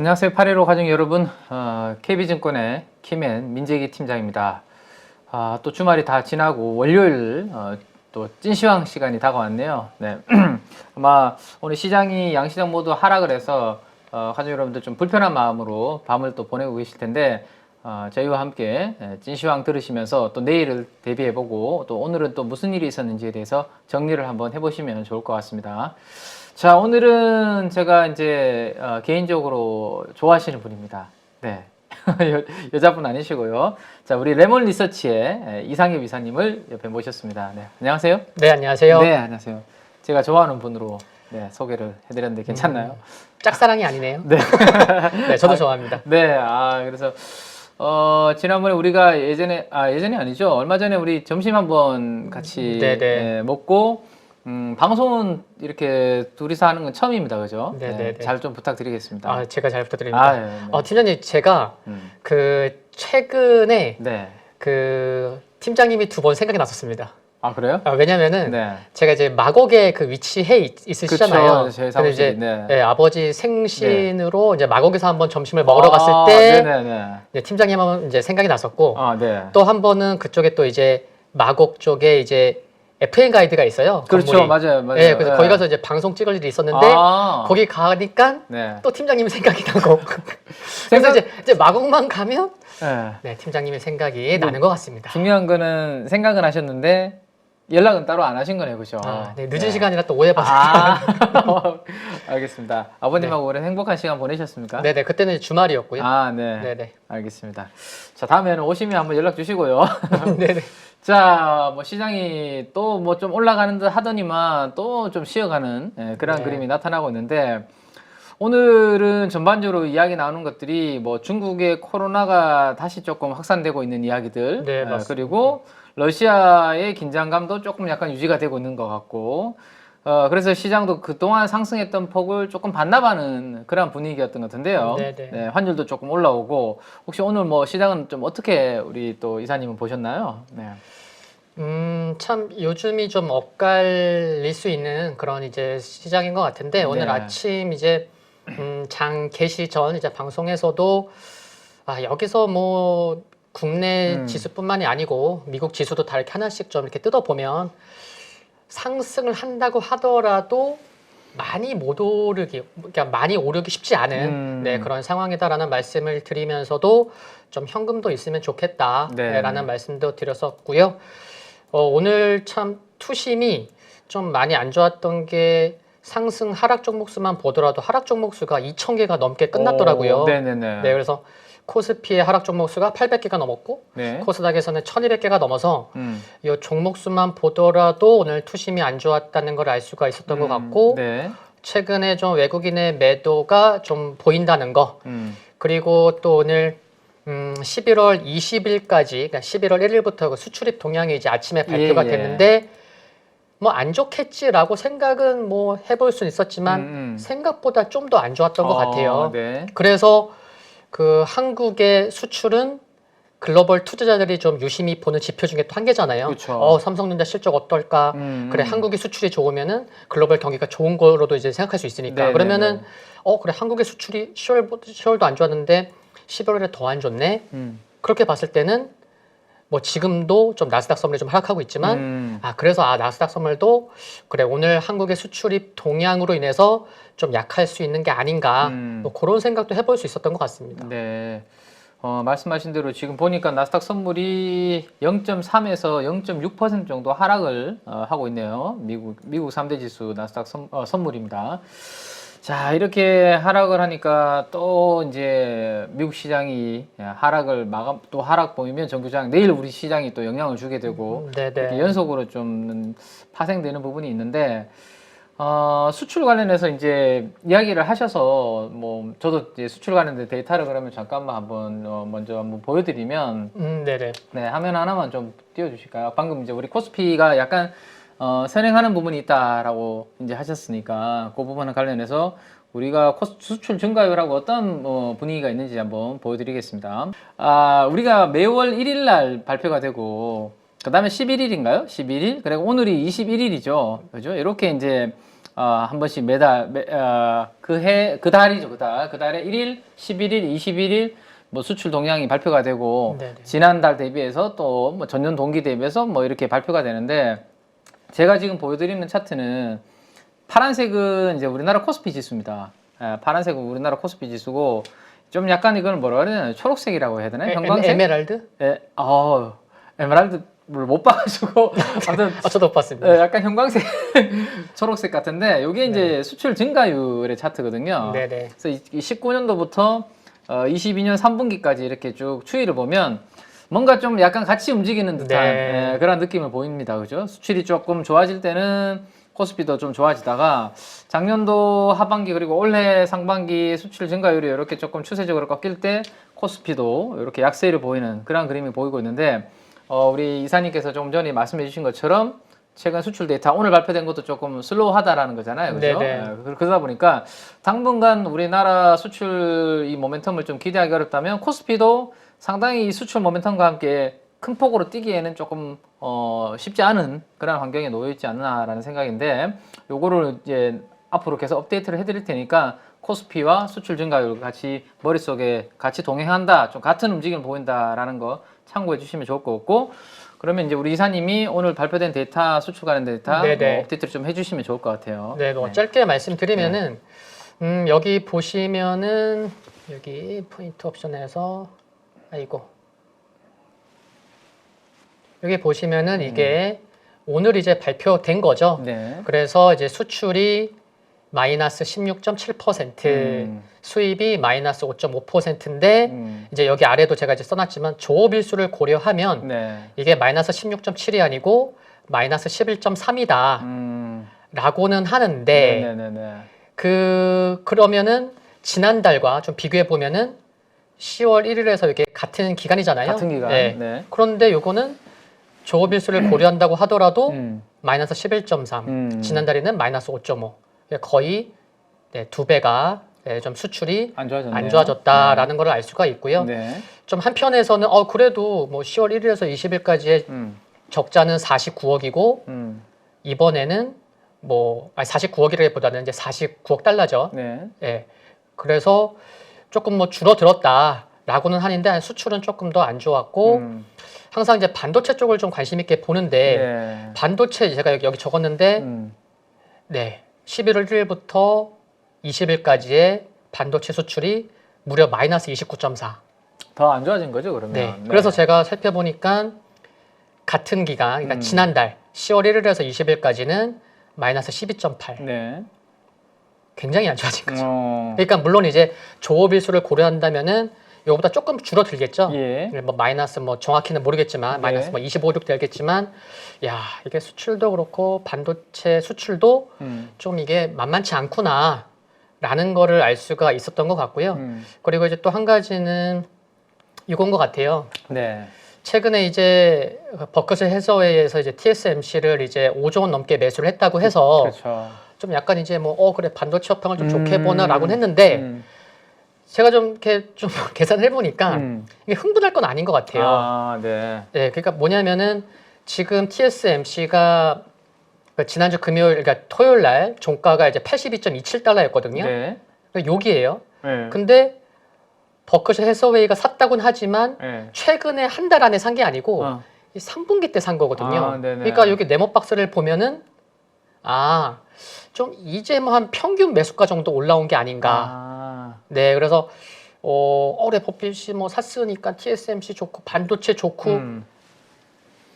안녕하세요. 815 가족 여러분, KB증권의 김앤 민재기 팀장입니다. 또 주말이 다 지나고 월요일 또 찐시황 시간이 다가왔네요. 네. 아마 오늘 시장이 양시장 모두 하락을 해서 가족 여러분들 좀 불편한 마음으로 밤을 또 보내고 계실 텐데 저희와 함께 찐시황 들으시면서 또 내일을 대비해보고 또 오늘은 또 무슨 일이 있었는지에 대해서 정리를 한번 해보시면 좋을 것 같습니다. 자, 오늘은 제가 이제 개인적으로 좋아하시는 분입니다. 네. 여자분 아니시고요. 자, 우리 레몬 리서치의 이상엽 이사님을 옆에 모셨습니다. 네. 안녕하세요. 네, 안녕하세요. 네, 안녕하세요. 제가 좋아하는 분으로 소개를 해드렸는데 괜찮나요? 짝사랑이 아니네요. 네. 네, 저도 좋아합니다. 네, 그래서 지난번에 우리가 예전이 아니죠. 얼마 전에 우리 점심 한번 같이 먹고 방송은 이렇게 둘이서 하는 건 처음입니다. 그죠? 네네네. 잘 좀 부탁드리겠습니다. 제가 잘 부탁드립니다. 네. 팀장님, 제가 최근에 팀장님이 2번 생각이 났었습니다. 그래요? 왜냐면은 제가 이제 마곡에 위치해 있으시잖아요. 그쵸, 근데 이제 아버지 생신으로 이제 마곡에서 한번 점심을 먹으러 갔을 때 이제 팀장님 한번 이제 생각이 났었고 또 한 번은 그쪽에 또 이제 마곡 쪽에 이제 FM 가이드가 있어요. 그렇죠, 맞아요. 네, 그래서 거기 가서 이제 방송 찍을 일이 있었는데 거기 가니까 또 팀장님 생각이 나고 그래서 이제 마곡만 가면 팀장님의 생각이 나는 것 같습니다. 중요한 거는 생각은 하셨는데 연락은 따로 안 하신 거네요, 그죠? 늦은 시간이라 또 오해받았어요. 알겠습니다. 아버님하고 오랜 행복한 시간 보내셨습니까? 네네, 그때는 주말이었고요. 네네. 알겠습니다. 자, 다음에는 오시면 한번 연락 주시고요. 네네. 자, 시장이 또 좀 올라가는 듯 하더니만 또 좀 쉬어가는 그런 그림이 나타나고 있는데 오늘은 전반적으로 이야기 나오는 것들이 중국의 코로나가 다시 조금 확산되고 있는 이야기들 그리고 러시아의 긴장감도 조금 약간 유지가 되고 있는 것 같고 그래서 시장도 그동안 상승했던 폭을 조금 반납하는 그런 분위기였던 것 같은데요. 네, 환율도 조금 올라오고 혹시 오늘 시장은 좀 어떻게 우리 또 이사님은 보셨나요? 네. 참 요즘이 좀 엇갈릴 수 있는 그런 이제 시장인 것 같은데 오늘 아침 이제 장 개시 전 이제 방송에서도 여기서 국내 지수뿐만이 아니고 미국 지수도 다 이렇게 하나씩 좀 이렇게 뜯어보면 상승을 한다고 하더라도 많이 못 오르기, 그러니까 많이 오르기 쉽지 않은 그런 상황이다라는 말씀을 드리면서도 좀 현금도 있으면 좋겠다라는 말씀도 드렸었고요. 오늘 참 투심이 좀 많이 안 좋았던 게 상승 하락 종목수만 보더라도 하락 종목수가 2,000개가 넘게 끝났더라고요. 네, 그래서 코스피의 하락 종목수가 800개가 넘었고 코스닥에서는 1,200개가 넘어서 이 종목수만 보더라도 오늘 투심이 안 좋았다는 걸 알 수가 있었던 것 같고 최근에 좀 외국인의 매도가 좀 보인다는 거 그리고 또 오늘 11월 20일까지 그러니까 11월 1일부터 수출입 동향이 이제 아침에 발표가 됐는데 안 좋겠지라고 생각은 해볼 수는 있었지만 생각보다 좀 더 안 좋았던 것 같아요. 그래서 한국의 수출은 글로벌 투자자들이 좀 유심히 보는 지표 중에 또 한 개잖아요. 삼성전자 실적 어떨까? 그래, 한국의 수출이 좋으면은 글로벌 경기가 좋은 거로도 이제 생각할 수 있으니까. 그러면은 그래, 한국의 수출이 10월도 안 좋았는데 11월에 더 안 좋네. 그렇게 봤을 때는 지금도 좀 나스닥 선물이 좀 하락하고 있지만 그래서 나스닥 선물도 그래, 오늘 한국의 수출입 동향으로 인해서 좀 약할 수 있는 게 아닌가 그런 생각도 해볼 수 있었던 것 같습니다. 네, 말씀하신 대로 지금 보니까 나스닥 선물이 0.3에서 0.6% 정도 하락을 하고 있네요. 미국 3대 지수 나스닥 선물입니다. 자, 이렇게 하락을 하니까 또 이제 미국 시장이 또 하락 보이면 정규장 내일 우리 시장이 또 영향을 주게 되고 이렇게 연속으로 좀 파생되는 부분이 있는데 수출 관련해서 이제 이야기를 하셔서 저도 이제 수출 관련된 데이터를 그러면 잠깐만 먼저 한번 보여드리면 화면 하나만 좀 띄워주실까요? 방금 이제 우리 코스피가 약간 선행하는 부분이 있다라고 이제 하셨으니까 그 부분에 관련해서 우리가 수출 증가율하고 어떤 분위기가 있는지 한번 보여드리겠습니다. 우리가 매월 1일 날 발표가 되고 그 다음에 11일인가요? 11일? 그리고 오늘이 21일이죠. 그죠? 이렇게 이제 한 번씩 매달 그 달이죠. 그 달에 1일, 11일, 21일 뭐 수출 동향이 발표가 되고 네네. 지난달 대비해서 또 뭐 전년 동기 대비해서 뭐 이렇게 발표가 되는데 제가 지금 보여드리는 차트는 파란색은 이제 우리나라 코스피 지수입니다. 파란색은 우리나라 코스피 지수고 좀 약간 이걸 뭐라 그러냐 초록색이라고 해야 되나? 형광색? 에메랄드? 에메랄드를 못 봐가지고 아무튼 저도 못 봤습니다. 약간 형광색 초록색 같은데 이게 이제 수출 증가율의 차트거든요. 네네. 그래서 19년도부터 22년 3분기까지 이렇게 쭉 추이를 보면 뭔가 좀 약간 같이 움직이는 듯한 네. 그런 느낌을 보입니다. 그죠? 수출이 조금 좋아질 때는 코스피도 좀 좋아지다가 작년도 하반기 그리고 올해 상반기 수출 증가율이 이렇게 조금 추세적으로 꺾일 때 코스피도 이렇게 약세를 보이는 그런 그림이 보이고 있는데 우리 이사님께서 조금 전에 말씀해 주신 것처럼 최근 수출 데이터 오늘 발표된 것도 조금 슬로우하다라는 거잖아요. 그죠? 네네. 그러다 보니까 당분간 우리나라 수출 이 모멘텀을 좀 기대하기 어렵다면 코스피도 상당히 이 수출 모멘텀과 함께 큰 폭으로 뛰기에는 조금 쉽지 않은 그런 환경에 놓여 있지 않나라는 생각인데 요거를 이제 앞으로 계속 업데이트를 해드릴 테니까 코스피와 수출 증가율 같이 머릿속에 같이 동행한다, 좀 같은 움직임을 보인다라는 거 참고해 주시면 좋을 것 같고 그러면 이제 우리 이사님이 오늘 발표된 데이터, 수출 관련 데이터 업데이트를 좀 해주시면 좋을 것 같아요. 네, 뭐 짧게 말씀드리면은 여기 보시면은 여기 포인트 옵션에서 여기 보시면은 이게 오늘 이제 발표된 거죠. 네. 그래서 이제 수출이 마이너스 16.7%, 수입이 마이너스 5.5%인데 이제 여기 아래도 제가 이제 써놨지만 조업일수를 고려하면 네. 이게 마이너스 16.7이 아니고 마이너스 11.3이다 라고는 하는데 네네네. 그러면은 지난달과 좀 비교해 보면은 10월 1일에서 이게 같은 기간이잖아요. 같은 기간. 네. 네. 그런데 요거는 조업일수를 고려한다고 하더라도 마이너스 11.3, 지난달에는 마이너스 5.5. 거의 두 배가 좀 수출이 안 좋아졌다라는 걸 알 수가 있고요. 네. 좀 한편에서는 그래도 뭐 10월 1일에서 20일까지의 적자는 49억이고 이번에는 뭐 49억이라기보다는 이제 49억 달러죠. 네. 예. 그래서 조금 뭐 줄어들었다라고는 하는데 수출은 조금 더 안 좋았고 항상 이제 반도체 쪽을 좀 관심 있게 보는데 네. 반도체 제가 여기 적었는데 네. 11월 1일부터 20일까지의 반도체 수출이 무려 마이너스 29.4. 더 안 좋아진 거죠, 그러면? 네. 그래서 제가 살펴보니까 같은 기간, 그러니까 지난달 10월 1일에서 20일까지는 마이너스 12.8. 네. 굉장히 안 좋아진 거죠. 그러니까 물론 이제 조업일수를 고려한다면은 이거보다 조금 줄어들겠죠. 예. 뭐 마이너스 뭐 정확히는 모르겠지만 네. 마이너스 뭐 25, 6 되겠지만 야 이게 수출도 그렇고 반도체 수출도 좀 이게 만만치 않구나라는 거를 알 수가 있었던 것 같고요. 그리고 이제 또 한 가지는 이건 것 같아요. 네. 최근에 이제 버크셔 해서웨이에서 이제 TSMC를 이제 5조 원 넘게 매수를 했다고 해서 그렇죠. 좀 약간 이제 뭐 그래 반도체 업황을 좀 좋게 보나라고는 했는데 제가 좀 이렇게 좀 계산을 해보니까 이게 흥분할 건 아닌 것 같아요. 아, 네. 네, 그러니까 뭐냐면은 지금 TSMC가 지난주 금요일, 그러니까 토요일 날 종가가 이제 82.27달러였거든요. 네. 그러니까 여기에요. 네. 근데 버크셔 해서웨이가 샀다고는 하지만 네. 최근에 한 달 안에 산 게 아니고 이 3분기 때 산 거거든요. 아, 네네. 그러니까 여기 네모박스를 보면은 좀 이제 뭐 한 평균 매수가 정도 올라온 게 아닌가. 네, 그래서 올해 버핏이 뭐 샀으니까 TSMC 좋고 반도체 좋고.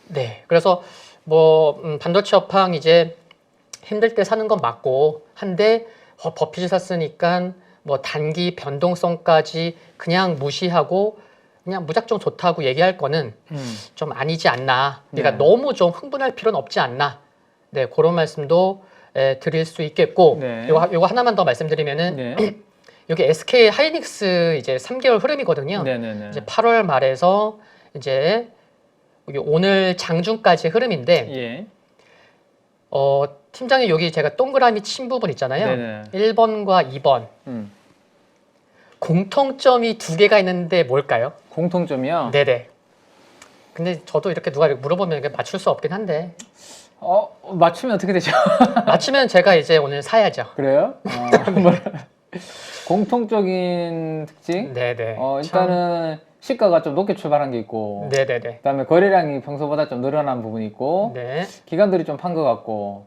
네, 그래서 뭐 반도체 업황 이제 힘들 때 사는 건 맞고 한데 버핏이 샀으니까 뭐 단기 변동성까지 그냥 무시하고 그냥 무작정 좋다고 얘기할 거는 좀 아니지 않나. 그러니까 네. 너무 좀 흥분할 필요는 없지 않나. 네, 그런 말씀도 드릴 수 있겠고. 네. 요거 하나만 더 말씀드리면은 네. 여기 SK 하이닉스 이제 3개월 흐름이거든요. 네네네. 이제 8월 말에서 이제 여기 오늘 장중까지 흐름인데 예. 팀장님 여기 제가 동그라미 친 부분 있잖아요. 네네. 1번과 2번. 공통점이 두 개가 있는데 뭘까요? 공통점이요? 네네. 근데 저도 이렇게 누가 물어보면 이게 맞출 수 없긴 한데. 맞추면 어떻게 되죠? 맞추면 제가 이제 오늘 사야죠. 그래요? 공통적인 특징? 네네. 일단은 시가가 좀 높게 출발한 게 있고, 네네네. 그다음에 거래량이 평소보다 좀 늘어난 부분이 있고, 네. 기관들이 좀 판 것 같고,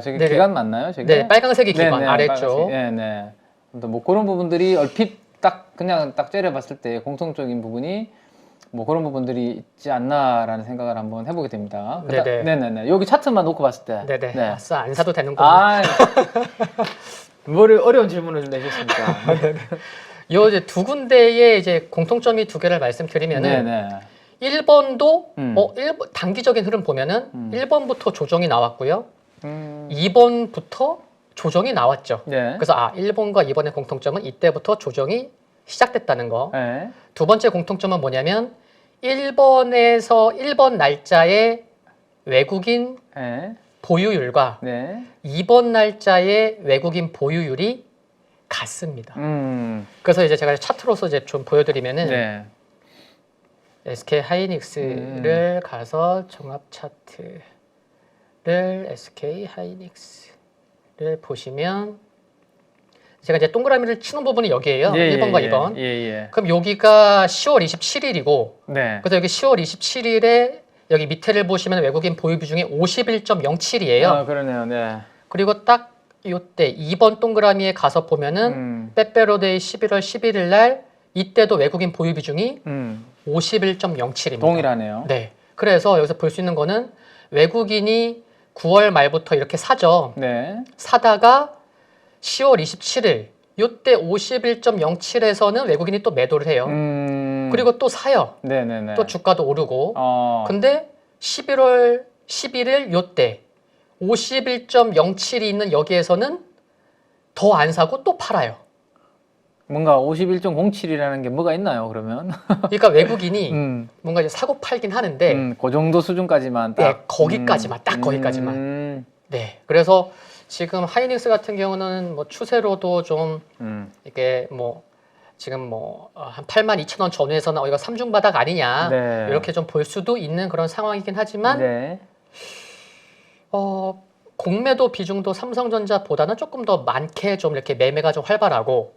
저게 네네. 기관 맞나요? 저게? 네, 빨강색이 기관 네네, 아래쪽. 네네. 아무튼 뭐 그런 부분들이 얼핏 그냥 딱 째려봤을 때 공통적인 부분이 뭐 그런 부분들이 있지 않나라는 생각을 한번 해보게 됩니다. 네네. 네네네. 여기 차트만 놓고 봤을 때. 네네. 네. 아싸, 안 사도 되는구나. 뭐를 어려운 질문을 내셨습니까? 요 이제 두 군데의 이제 공통점이 두 개를 말씀드리면은 네네. 1번도 1번 단기적인 흐름 보면은 1번부터 조정이 나왔고요. 2번부터 조정이 나왔죠. 네. 그래서 1번과 2번의 공통점은 이때부터 조정이 시작됐다는 거. 네. 두 번째 공통점은 뭐냐면 1번 날짜의 외국인 네. 보유율과 네. 2번 날짜의 외국인 보유율이 같습니다. 그래서 이제 제가 차트로서 이제 좀 보여드리면은 네. SK 하이닉스를 가서 종합 차트를 SK 하이닉스를 보시면 제가 이제 동그라미를 치는 부분이 여기에요. 1번과 2번. 그럼 여기가 10월 27일이고 네. 그래서 여기 10월 27일에 여기 밑에를 보시면 외국인 보유 비중이 51.07이에요. 그러네요. 네. 그리고 딱 이때 2번 동그라미에 가서 보면은 빼빼로데이 11월 11일 날 이때도 외국인 보유 비중이 51.07입니다. 동일하네요. 네. 그래서 여기서 볼 수 있는 거는 외국인이 9월 말부터 이렇게 사죠. 네. 사다가 10월 27일 이때 51.07에서는 외국인이 또 매도를 해요. 그리고 또 사요. 네네네. 또 주가도 오르고. 근데 11월 11일 이때 51.07이 있는 여기에서는 더 안 사고 또 팔아요. 뭔가 51.07이라는 게 뭐가 있나요, 그러면? 그러니까 외국인이 뭔가 이제 사고 팔긴 하는데 그 정도 수준까지만 딱. 네, 거기까지만 딱 거기까지만. 네. 그래서 지금 하이닉스 같은 경우는 뭐 추세로도 좀 이게 뭐 지금 뭐 한 82,000원 전후에서는 이거 삼중바닥 아니냐 네. 이렇게 좀 볼 수도 있는 그런 상황이긴 하지만 네. 공매도 비중도 삼성전자보다는 조금 더 많게 좀 이렇게 매매가 좀 활발하고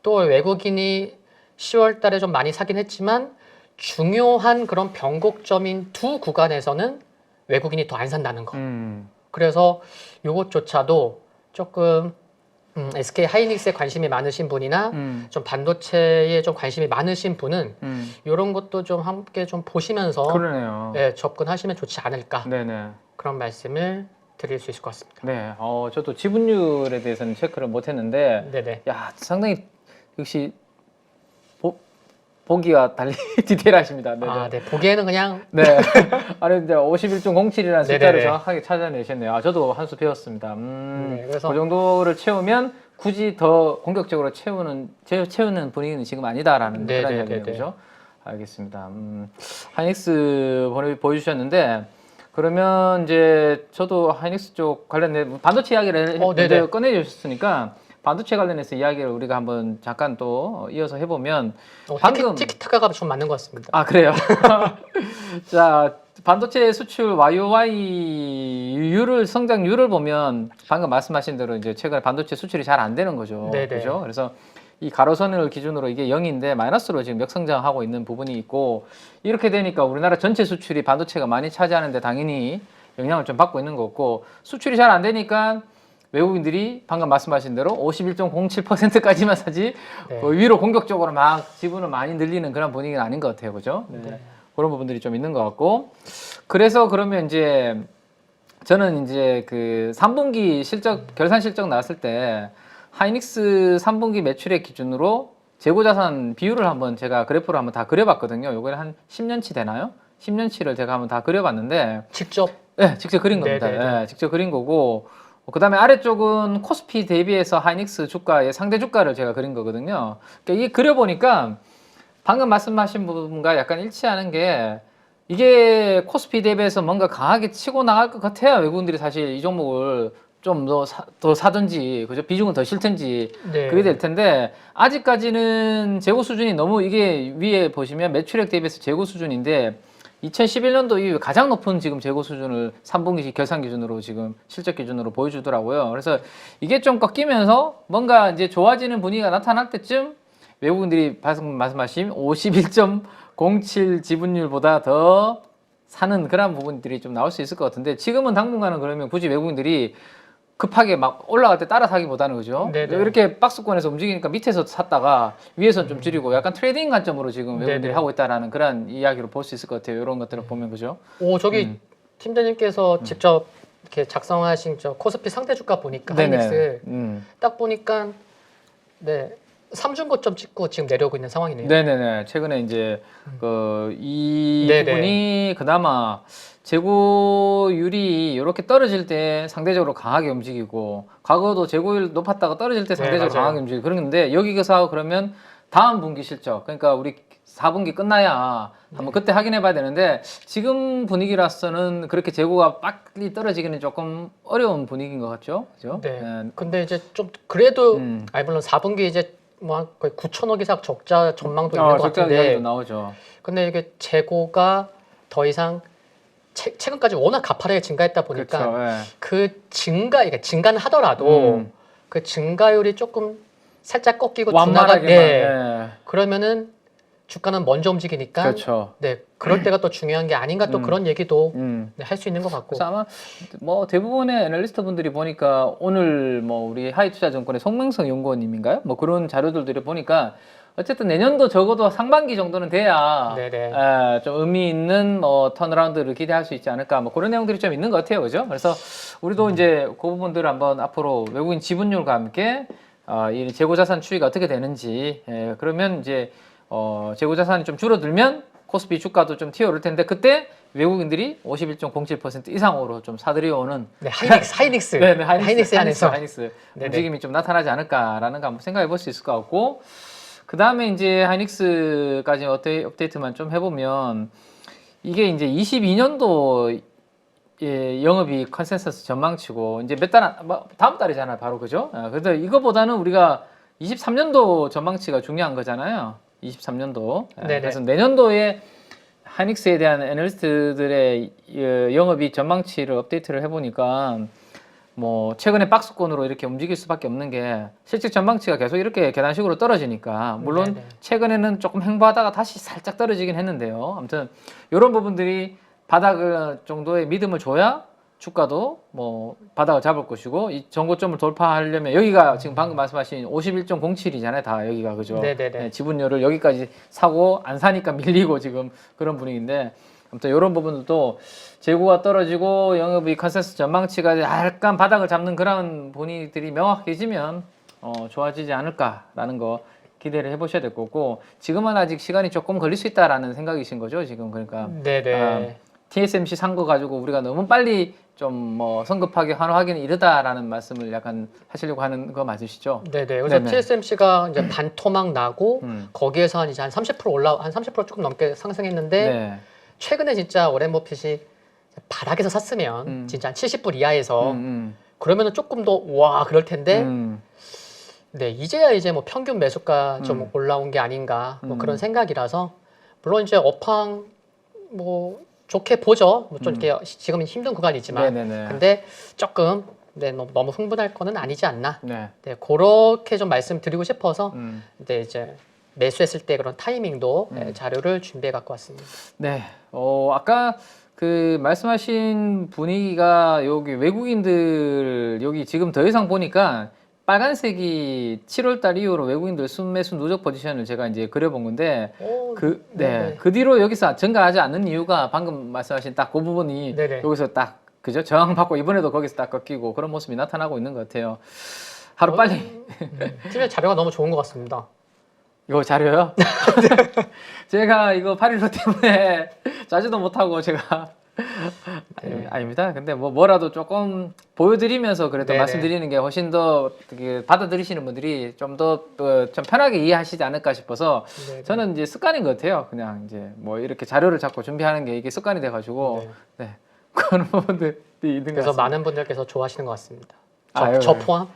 또 외국인이 10월 달에 좀 많이 사긴 했지만 중요한 그런 변곡점인 두 구간에서는 외국인이 더 안 산다는 거. 그래서 이것조차도 조금 SK 하이닉스에 관심이 많으신 분이나 좀 반도체에 좀 관심이 많으신 분은 이런 것도 좀 함께 좀 보시면서 그러네요. 네, 접근하시면 좋지 않을까 네네. 그런 말씀을 드릴 수 있을 것 같습니다. 네. 저도 지분율에 대해서는 체크를 못했는데, 네네. 야, 상당히 역시 보기가 달리 디테일하십니다. 네네. 네. 보기에는 그냥 네. 아니, 이제 51.07이라는 숫자를 네네네. 정확하게 찾아내셨네요. 저도 한 수 배웠습니다. 네, 그래서 그 정도를 채우면 굳이 더 공격적으로 채우는 분위기는 지금 아니다라는 그런 네네네네. 이야기네요. 그죠? 알겠습니다. 하이닉스 보여주셨는데, 그러면 이제 저도 하이닉스 쪽 관련된 반도체 이야기를 네네. 꺼내주셨으니까, 반도체 관련해서 이야기를 우리가 한번 잠깐 또 이어서 해보면 방금 티키타카가 좀 맞는 것 같습니다. 그래요? 자, 반도체 수출 YOY 성장률을 보면 방금 말씀하신 대로 이제 최근에 반도체 수출이 잘 안 되는 거죠. 네네. 그죠? 그래서 이 가로선을 기준으로 이게 0인데 마이너스로 지금 역성장하고 있는 부분이 있고, 이렇게 되니까 우리나라 전체 수출이 반도체가 많이 차지하는데 당연히 영향을 좀 받고 있는 거고, 수출이 잘 안 되니까 외국인들이 방금 말씀하신 대로 51.07%까지만 사지 네. 위로 공격적으로 막 지분을 많이 늘리는 그런 분위기는 아닌 것 같아요. 그죠? 네. 그런 부분들이 좀 있는 것 같고, 그래서 그러면 이제 저는 이제 그 3분기 결산 실적 나왔을 때 하이닉스 3분기 매출액 기준으로 재고자산 비율을 한번 제가 그래프로 한번 다 그려봤거든요. 요거는 한 10년치 되나요? 10년치를 제가 한번 다 그려봤는데, 직접 네, 직접 그린 겁니다. 네, 직접 그린 거고, 그 다음에 아래쪽은 코스피 대비해서 하이닉스 주가의 상대 주가를 제가 그린 거거든요. 그러니까 이게 그려보니까 방금 말씀하신 부분과 약간 일치하는 게, 이게 코스피 대비해서 뭔가 강하게 치고 나갈 것 같아요. 외국인들이 사실 이 종목을 좀 더 사든지, 그죠? 비중을 더 실든지, 네. 그게 될 텐데, 아직까지는 재고 수준이 너무, 이게 위에 보시면 매출액 대비해서 재고 수준인데, 2011년도 이후에 가장 높은 지금 재고 수준을 3분기 결산 기준으로 지금 실적 기준으로 보여주더라고요. 그래서 이게 좀 꺾이면서 뭔가 이제 좋아지는 분위기가 나타날 때쯤 외국인들이 방금 말씀하신 51.07 지분율보다 더 사는 그런 부분들이 좀 나올 수 있을 것 같은데 지금은 당분간은 그러면 굳이 외국인들이 급하게 막 올라갈 때 따라 사기보다는 그죠? 네네. 이렇게 박스권에서 움직이니까 밑에서 샀다가 위에서 좀 줄이고 약간 트레이딩 관점으로 지금 외국인들이 네네. 하고 있다라는 그런 이야기로 볼 수 있을 것 같아요. 이런 것들을 보면 그죠? 오, 저기 팀장님께서 직접 이렇게 작성하신 저 코스피 상대 주가 보니까 하이닉스 딱 보니까 네. 3중 고점 찍고 지금 내려오고 있는 상황이네요. 네네네. 최근에 이제 이 네네. 부분이 그나마 재고율이 이렇게 떨어질 때 상대적으로 강하게 움직이고 과거도 재고율 높았다가 떨어질 때 상대적으로 맞아요. 강하게 움직이고 그런데 여기서 그러면 다음 분기 실적 그러니까 우리 4분기 끝나야 한번 그때 확인해 봐야 되는데 지금 분위기라서는 그렇게 재고가 빨리 떨어지기는 조금 어려운 분위기인 것 같죠? 그죠? 네. 네. 근데 이제 좀 그래도 음. 아니 물론 4분기 이제 뭐 거의 9천억 이상 적자 전망도 있는 것 적자 같은데 이야기도 나오죠. 근데 이게 재고가 더 이상 최근까지 워낙 가파르게 증가했다 보니까 그렇죠. 예. 그 그러니까 증가는 하더라도 그 증가율이 조금 살짝 꺾이고 완만하게만. 네. 예. 그러면은 주가는 먼저 움직이니까 그렇죠. 네 그럴 때가 또 중요한 게 아닌가 또 그런 얘기도 네, 할 수 있는 것 같고 그래서 아마 뭐 대부분의 애널리스트 분들이 보니까 오늘 뭐 우리 하이투자증권의 송명성 연구원님인가요? 뭐 그런 자료들을 보니까 어쨌든 내년도 적어도 상반기 정도는 돼야 네네. 좀 의미 있는 뭐 턴어라운드를 기대할 수 있지 않을까 뭐 그런 내용들이 좀 있는 것 같아요, 그죠? 그래서 우리도 이제 그 부분들을 한번 앞으로 외국인 지분율과 함께 이 재고자산 추이가 어떻게 되는지 그러면 이제 재고 자산이 좀 줄어들면 코스피 주가도 좀 튀어오를 텐데 그때 외국인들이 51.07% 이상으로 좀 사들여오는 네, 하이닉스 네네, 하이닉스 안에서 하이닉스 네네. 움직임이 좀 나타나지 않을까라는 거 한번 생각해 볼 수 있을 것 같고 그 다음에 이제 하이닉스까지 업데이트만 좀 해보면 이게 이제 22년도 영업이익 컨센서스 전망치고 이제 다음 달이잖아요, 바로 그죠? 그래서 이거보다는 우리가 23년도 전망치가 중요한 거잖아요. 23년도. 네네. 그래서 내년도에 하이닉스에 대한 애널리스트들의 영업이익 전망치를 업데이트를 해보니까 뭐 최근에 박스권으로 이렇게 움직일 수밖에 없는 게 실질 전망치가 계속 이렇게 계단식으로 떨어지니까 물론 네네. 최근에는 조금 횡보하다가 다시 살짝 떨어지긴 했는데요. 아무튼 이런 부분들이 바닥을 정도의 믿음을 줘야 주가도 뭐 바닥을 잡을 것이고 이 전고점을 돌파하려면 여기가 지금 방금 말씀하신 51.07이잖아요. 다 여기가 그죠? 네네네. 네, 지분율을 여기까지 사고 안 사니까 밀리고 지금 그런 분위기인데 아무튼 이런 부분들도 재고가 떨어지고 영업이익 컨센서스 전망치가 약간 바닥을 잡는 그런 분위기들이 명확해지면 좋아지지 않을까라는 거 기대를 해보셔야 될 거고 지금은 아직 시간이 조금 걸릴 수 있다라는 생각이신 거죠 지금 그러니까 네네. TSMC 산 거 가지고 우리가 너무 빨리 좀 뭐 성급하게 환호하기는 이르다라는 말씀을 약간 하시려고 하는 거 맞으시죠? 네네. 그래서 네네. TSMC가 이제 반토막 나고 거기에서 한 이제 한 30% 한 30% 조금 넘게 상승했는데 네. 최근에 진짜 워렌 버핏이 바닥에서 샀으면 진짜 한 70불 이하에서 그러면은 조금 더 와 그럴 텐데 네 이제야 이제 뭐 평균 매수가 좀 올라온 게 아닌가 뭐 그런 생각이라서 물론 이제 업황 뭐 좋게 보죠. 뭐 좀 이렇게 지금은 힘든 구간이지만 네네네. 근데 조금 네 너무 흥분할 거는 아니지 않나. 네. 네 그렇게 좀 말씀드리고 싶어서 네 이제 매수했을 때 그런 타이밍도 네, 자료를 준비해 갖고 왔습니다. 네. 아까 그 말씀하신 분위기가 여기 외국인들 여기 지금 더 이상 보니까 빨간색이 7월 달 이후로 외국인들 순매수 누적 포지션을 제가 이제 그려본 건데 네네. 그 뒤로 여기서 증가하지 않는 이유가 방금 말씀하신 딱 그 부분이 네네. 여기서 딱 그죠? 저항받고 이번에도 거기서 딱 꺾이고 그런 모습이 나타나고 있는 것 같아요. 하루 빨리 팀의 자료가 너무 좋은 것 같습니다. 이거 자료요? 제가 이거 8.15 때문에 자주도 못하고 제가 아닙니다. 근데 뭐라도 조금 보여드리면서 그래도 네네. 말씀드리는 게 훨씬 더 받아들이시는 분들이 좀 더 좀 편하게 이해하시지 않을까 싶어서 네네. 저는 이제 습관인 것 같아요. 그냥 이제 뭐 이렇게 자료를 자꾸 준비하는 게 이게 습관이 돼가지고 네 그런 부분들이 있는 것 그래서 같습니다. 많은 분들께서 좋아하시는 것 같습니다. 아유, 저 포함?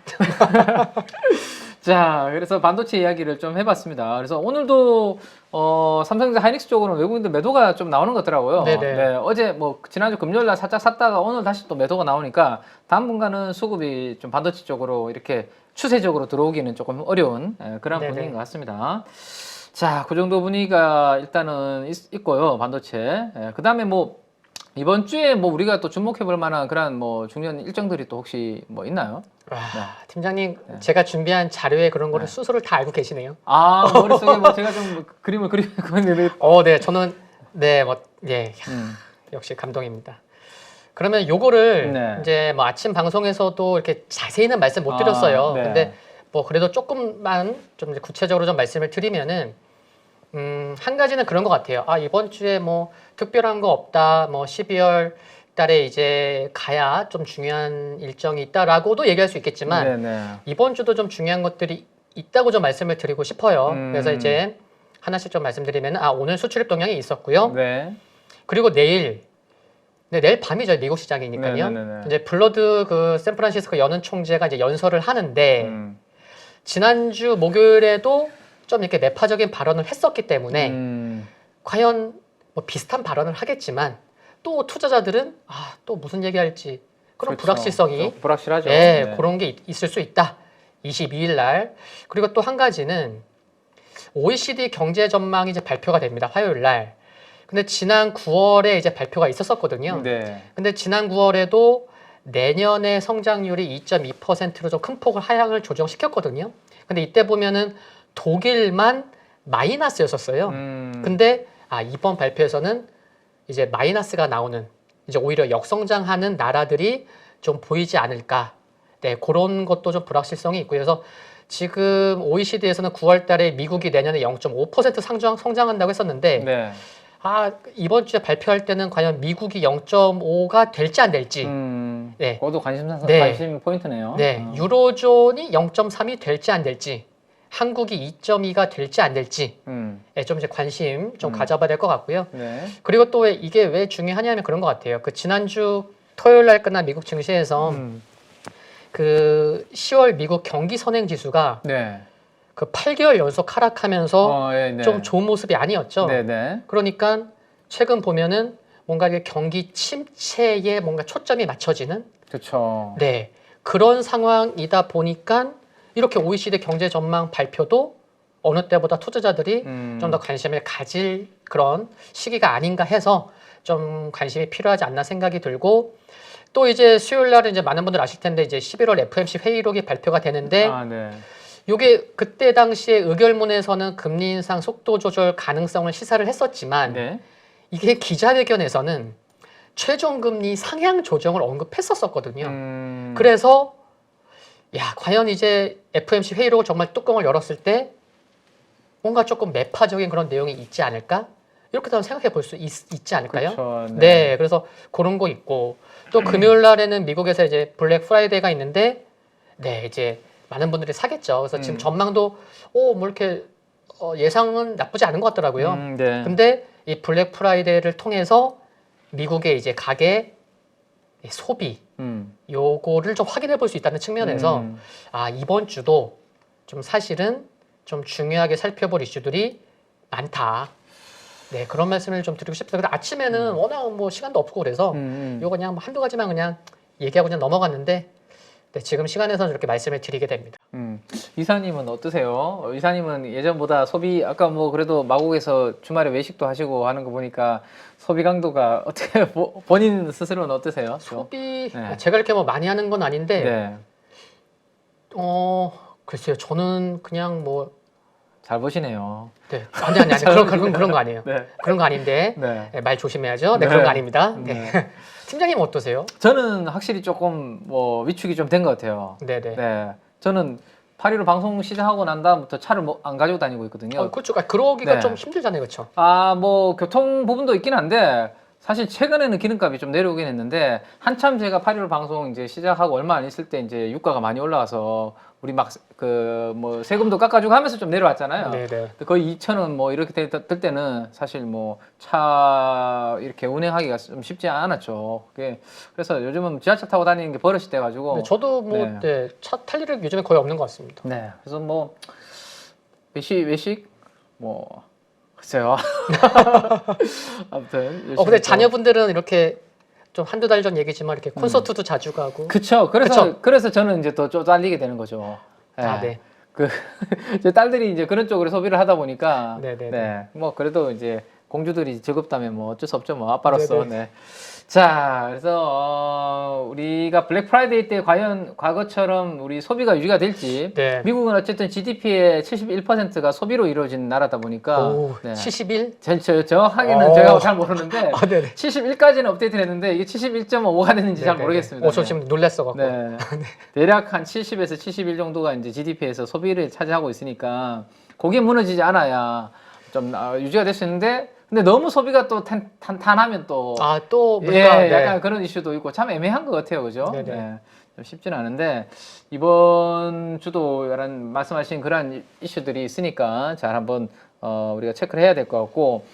자, 그래서 반도체 이야기를 좀 해봤습니다. 그래서 오늘도 삼성전자 하이닉스 쪽으로는 외국인들 매도가 좀 나오는 것 같더라고요. 네네. 네, 어제 뭐 지난주 금요일 날 살짝 샀다가 오늘 다시 또 매도가 나오니까 당분간은 수급이 좀 반도체 쪽으로 이렇게 추세적으로 들어오기는 조금 어려운 그런 네네. 분위기인 것 같습니다. 자, 그 정도 분위기가 일단은 있고요, 반도체. 그 다음에 뭐 이번 주에 뭐 우리가 또 주목해 볼 만한 그런 뭐 중요한 일정들이 또 혹시 뭐 있나요? 와, 네. 팀장님 네. 제가 준비한 자료에 그런 거를 네. 스스로 다 알고 계시네요. 아, 머릿속에 뭐 제가 좀 그림을 그리고 있는데. 네, 저는 예, 역시 감동입니다. 그러면 요거를 네. 이제 뭐 아침 방송에서도 이렇게 자세히는 말씀 못 드렸어요. 네. 근데 뭐 그래도 조금만 좀 이제 구체적으로 좀 말씀을 드리면은 한 가지는 그런 것 같아요. 아, 이번 주에 뭐 특별한 거 없다. 뭐 12월 달에 이제 가야 좀 중요한 일정이 있다라고도 얘기할 수 있겠지만 네네. 이번 주도 좀 중요한 것들이 있다고 좀 말씀을 드리고 싶어요. 그래서 이제 하나씩 좀 말씀드리면 오늘 수출입 동향이 있었고요. 네. 그리고 내일 밤이죠. 미국 시장이니까요. 네네네네. 이제 블러드 그 샌프란시스코 연은 총재가 이제 연설을 하는데 지난주 목요일에도 좀 이렇게 매파적인 발언을 했었기 때문에 과연 뭐 비슷한 발언을 하겠지만 또 투자자들은 또 무슨 얘기할지 그런 그렇죠. 불확실성이 좀 불확실하죠. 네, 네. 그런 게 있을 수 있다. 22일 날. 그리고 또 한 가지는 OECD 경제 전망이 이제 발표가 됩니다. 화요일 날. 근데 지난 9월에 이제 발표가 있었거든요. 네. 근데 지난 9월에도 내년의 성장률이 2.2%로 좀 큰 폭을 하향을 조정시켰거든요. 근데 이때 보면은 독일만 마이너스였었어요. 근데 이번 발표에서는 이제 마이너스가 나오는 이제 오히려 역성장하는 나라들이 좀 보이지 않을까. 네, 그런 것도 좀 불확실성이 있고요. 그래서 지금 OECD에서는 9월 달에 미국이 내년에 0.5% 성장한다고 했었는데 네. 이번 주에 발표할 때는 과연 미국이 0.5가 될지 안 될지. 네. 그것도 관심 포인트네요. 네. 유로존이 0.3이 될지 안 될지. 한국이 2.2가 될지 안 될지. 네, 좀 이제 관심 좀 가져봐야 될 것 같고요. 네. 그리고 또 이게 왜 중요하냐면 그런 것 같아요. 그 지난주 토요일 날 끝난 미국 증시에서 그 10월 미국 경기 선행 지수가 네. 그 8개월 연속 하락하면서 네. 좀 좋은 모습이 아니었죠. 네네. 그러니까 최근 보면은 뭔가 이게 경기 침체에 뭔가 초점이 맞춰지는 그렇죠. 네, 그런 상황이다 보니까 이렇게 OECD 경제 전망 발표도 어느 때보다 투자자들이 좀 더 관심을 가질 그런 시기가 아닌가 해서 좀 관심이 필요하지 않나 생각이 들고 또 이제 수요일 날은 이제 많은 분들 아실 텐데 이제 11월 FMC 회의록이 발표가 되는데 네. 요게 그때 당시에 의결문에서는 금리 인상 속도 조절 가능성을 시사를 했었지만 네. 이게 기자회견에서는 최종 금리 상향 조정을 언급했었거든요. 그래서 과연 이제 FMC 회의록을 정말 뚜껑을 열었을 때 뭔가 조금 매파적인 그런 내용이 있지 않을까? 이렇게 도 생각해 볼 수 있지 않을까요? 그렇죠. 네, 그래서 그런 거 있고 또 금요일 날에는 미국에서 이제 블랙 프라이데이가 있는데 네, 이제 많은 분들이 사겠죠. 그래서 지금 전망도 뭐 이렇게 예상은 나쁘지 않은 것 같더라고요. 네. 근데 이 블랙 프라이데이를 통해서 미국의 이제 가계 소비 요거를 좀 확인해 볼 수 있다는 측면에서 이번 주도 좀 사실은 좀 중요하게 살펴볼 이슈들이 많다. 네, 그런 말씀을 좀 드리고 싶습니다. 근데 아침에는 워낙 뭐 시간도 없고 그래서 요거 그냥 한두 가지만 그냥 얘기하고 그냥 넘어갔는데 네, 지금 시간에서는 이렇게 말씀을 드리게 됩니다. 이사님은 어떠세요? 이사님은 예전보다 소비 아까 뭐 그래도 마곡에서 주말에 외식도 하시고 하는 거 보니까 소비 강도가 어떻게 본인 스스로는 어떠세요? 소비 네. 제가 이렇게 뭐 많이 하는 건 아닌데 네. 글쎄요. 저는 그냥 뭐 잘 보시네요. 네. 아니 그런 거 아니에요. 네. 그런 거 아닌데 네. 네, 말 조심해야죠. 네, 네. 그런 거 아닙니다. 네. 네. 팀장님 어떠세요? 저는 확실히 조금 뭐 위축이 좀 된 것 같아요. 네네. 네. 저는 8.15 방송 시작하고 난 다음부터 차를 안 가지고 다니고 있거든요. 그렇죠. 그러기가 네. 좀 힘들잖아요, 그렇죠? 뭐 교통 부분도 있긴 한데 사실 최근에는 기름값이 좀 내려오긴 했는데 한참 제가 8.15 방송 이제 시작하고 얼마 안 있을 때 이제 유가가 많이 올라와서 우리 막 그 뭐 세금도 깎아주고 하면서 좀 내려왔잖아요. 네네. 거의 2,000원 뭐 이렇게 될 때는 사실 뭐 차 이렇게 운행하기가 좀 쉽지 않았죠. 그래서 요즘은 지하철 타고 다니는 게 버릇이 돼가지고. 네, 저도 뭐 네. 네, 차 탈 일이 요즘에 거의 없는 것 같습니다. 네. 그래서 뭐 외식 뭐 글쎄요. 아무튼 열심히 근데 또- 자녀분들은 이렇게 좀 한두 달 전 얘기지만 이렇게 콘서트도 자주 가고. 그쵸. 그래서 저는 이제 또 쪼달리게 되는 거죠. 아, 네. 그 제 딸들이 이제 그런 쪽으로 소비를 하다 보니까 네네네. 네. 뭐 그래도 이제 공주들이 즐겁다면 뭐 어쩔 수 없죠. 뭐 아빠로서. 네네. 네. 자, 그래서 우리가 블랙 프라이데이 때 과연 과거처럼 우리 소비가 유지가 될지. 네. 미국은 어쨌든 GDP의 71%가 소비로 이루어진 나라다 보니까 오, 네. 71? 정확하게는 오. 제가 잘 모르는데 아, 네네. 71까지는 업데이트를 했는데 이게 71.5가 됐는지 잘 네네네. 모르겠습니다. 저 네. 지금 놀랬어갖고. 네. 대략 한 70에서 71 정도가 이제 GDP에서 소비를 차지하고 있으니까 그게 무너지지 않아야 좀 유지가 될 수 있는데 근데 너무 소비가 또 탄탄하면 또 아, 또 우리가 예, 네. 약간 그런 이슈도 있고 참 애매한 것 같아요, 그죠? 네네. 네. 좀 쉽지는 않은데 이번 주도 이런 말씀하신 그런 이슈들이 있으니까 잘 한번 우리가 체크를 해야 될 것 같고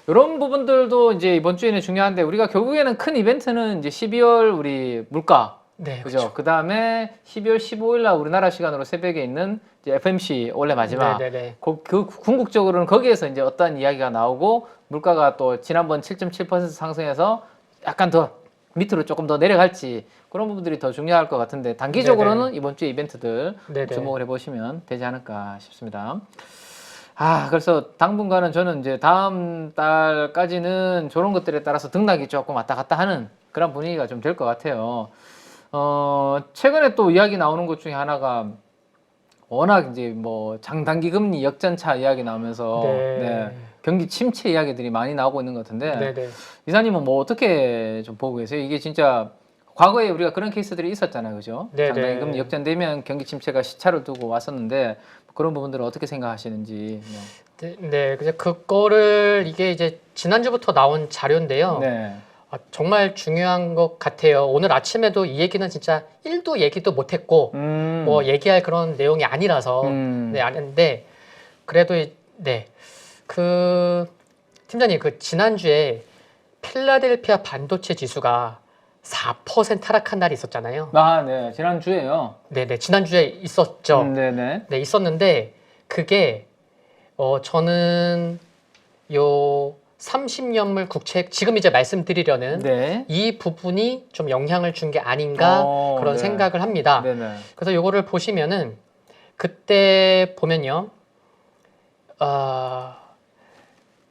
이런 부분들도 이제 이번 주에는 중요한데 우리가 결국에는 큰 이벤트는 이제 12월 우리 물가 네, 그죠? 그 다음에 12월 15일 날 우리나라 시간으로 새벽에 있는 이제 FMC 원래 마지막. 네네네. 그 궁극적으로는 거기에서 이제 어떤 이야기가 나오고 물가가 또 지난번 7.7% 상승해서 약간 더 밑으로 조금 더 내려갈지 그런 부분들이 더 중요할 것 같은데 단기적으로는 네네. 이번 주에 이벤트들 네네. 주목을 해보시면 되지 않을까 싶습니다. 그래서 당분간은 저는 이제 다음 달까지는 저런 것들에 따라서 등락이 조금 왔다 갔다 하는 그런 분위기가 좀 될 것 같아요. 최근에 또 이야기 나오는 것 중에 하나가 워낙 이제 뭐 장단기 금리 역전차 이야기 나오면서 네. 경기 침체 이야기들이 많이 나오고 있는 것 같은데 네네. 이사님은 뭐 어떻게 좀 보고 계세요? 이게 진짜 과거에 우리가 그런 케이스들이 있었잖아요, 그죠? 네네. 장단기 금리 역전되면 경기 침체가 시차를 두고 왔었는데 그런 부분들을 어떻게 생각하시는지. 네, 그거를 이게 이제 지난주부터 나온 자료인데요. 네. 정말 중요한 것 같아요. 오늘 아침에도 이 얘기는 진짜 1도 얘기도 못했고, 뭐 얘기할 그런 내용이 아니라서, 네, 아닌데, 그래도, 네. 팀장님, 지난주에 필라델피아 반도체 지수가 4% 하락한 날이 있었잖아요. 네. 지난주에요. 네네, 지난주에 있었죠. 네네. 네, 있었는데, 그게, 저는 요 30년물 국채 지금 이제 말씀드리려는 네. 이 부분이 좀 영향을 준 게 아닌가 그런 네. 생각을 합니다. 네네. 그래서 요거를 보시면은 그때 보면요.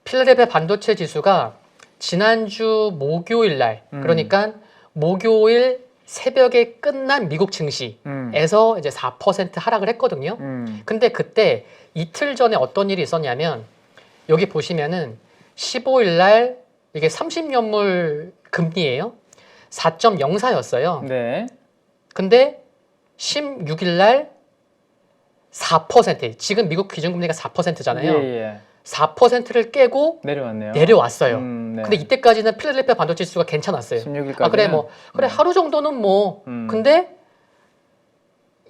필라델피아 반도체 지수가 지난주 목요일 날 그러니까 목요일 새벽에 끝난 미국 증시에서 이제 4% 하락을 했거든요. 근데 그때 이틀 전에 어떤 일이 있었냐면 여기 보시면은 15일 날 이게 30년물 금리예요. 4.04였어요. 네. 근데 16일 날 4%, 지금 미국 기준금리가 4%잖아요. 예. 4%를 깨고 내려왔네요. 내려왔어요. 네. 근데 이때까지는 필라델피아 반도체 지수가 괜찮았어요. 16일까지. 그래 뭐 그래 하루 정도는 뭐 근데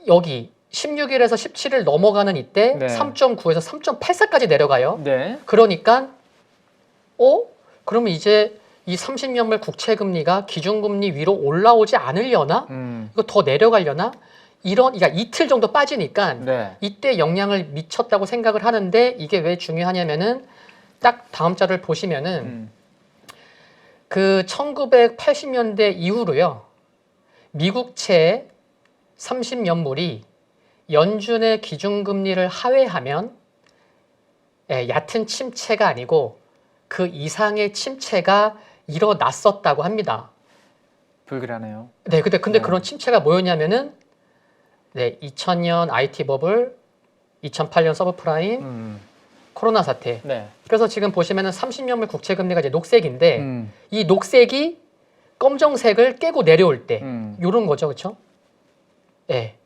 여기 16일에서 17일 넘어가는 이때 네. 3.9에서 3.84까지 내려가요. 네. 그러니까 그러면 이제 이 30년물 국채 금리가 기준금리 위로 올라오지 않으려나? 이거 더 내려가려나? 그러니까 이틀 정도 빠지니까 네. 이때 영향을 미쳤다고 생각을 하는데 이게 왜 중요하냐면은 딱 다음 자료를 보시면은 그 1980년대 이후로요. 미국채 30년물이 연준의 기준금리를 하회하면 얕은 침체가 아니고 그 이상의 침체가 일어났었다고 합니다. 불길하네요. 네, 근데 그런 침체가 뭐였냐면은 2000년 IT 버블, 2008년 서브프라임, 코로나 사태. 네. 그래서 지금 보시면은 30년물 국채 금리가 이제 녹색인데 이 녹색이 검정색을 깨고 내려올 때 요런 거죠, 그렇죠? 예.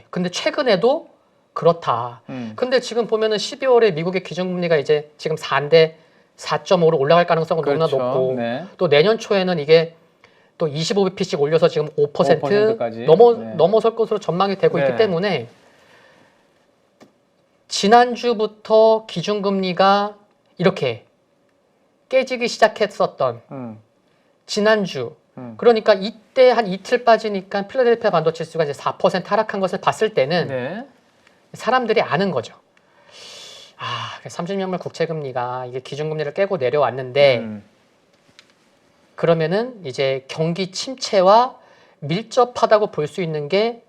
근데 최근에도 그렇다. 근데 지금 보면은 12월에 미국의 기준금리가 이제 지금 4인데 4.5로 올라갈 가능성은 너무나 그렇죠. 높고 네. 또 내년 초에는 이게 또 25bp씩 올려서 지금 5%까지. 5% 네. 넘어설 것으로 전망이 되고 네. 있기 때문에 지난주부터 기준금리가 이렇게 깨지기 시작했었던 지난주 그러니까 이때 한 이틀 빠지니까 필라델피아 반도체 지수가 이제 4% 하락한 것을 봤을 때는 네. 사람들이 아는 거죠. 아, 30년물 국채금리가 이게 기준금리를 깨고 내려왔는데 그러면은 이제 경기 침체와 밀접하다고 볼 수 있는 게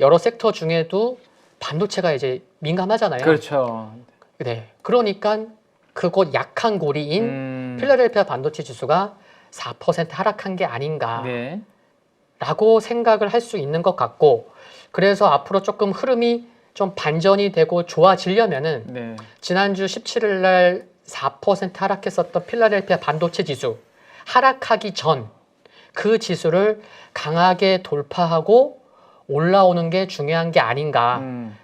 여러 섹터 중에도 반도체가 이제 민감하잖아요. 그렇죠. 네. 그러니까 그곳 약한 고리인 필라델피아 반도체 지수가 4% 하락한 게 아닌가라고 네. 생각을 할 수 있는 것 같고 그래서 앞으로 조금 흐름이 좀 반전이 되고 좋아지려면은 네. 지난주 17일 날 4% 하락했었던 필라델피아 반도체 지수 하락하기 전 그 지수를 강하게 돌파하고 올라오는 게 중요한 게 아닌가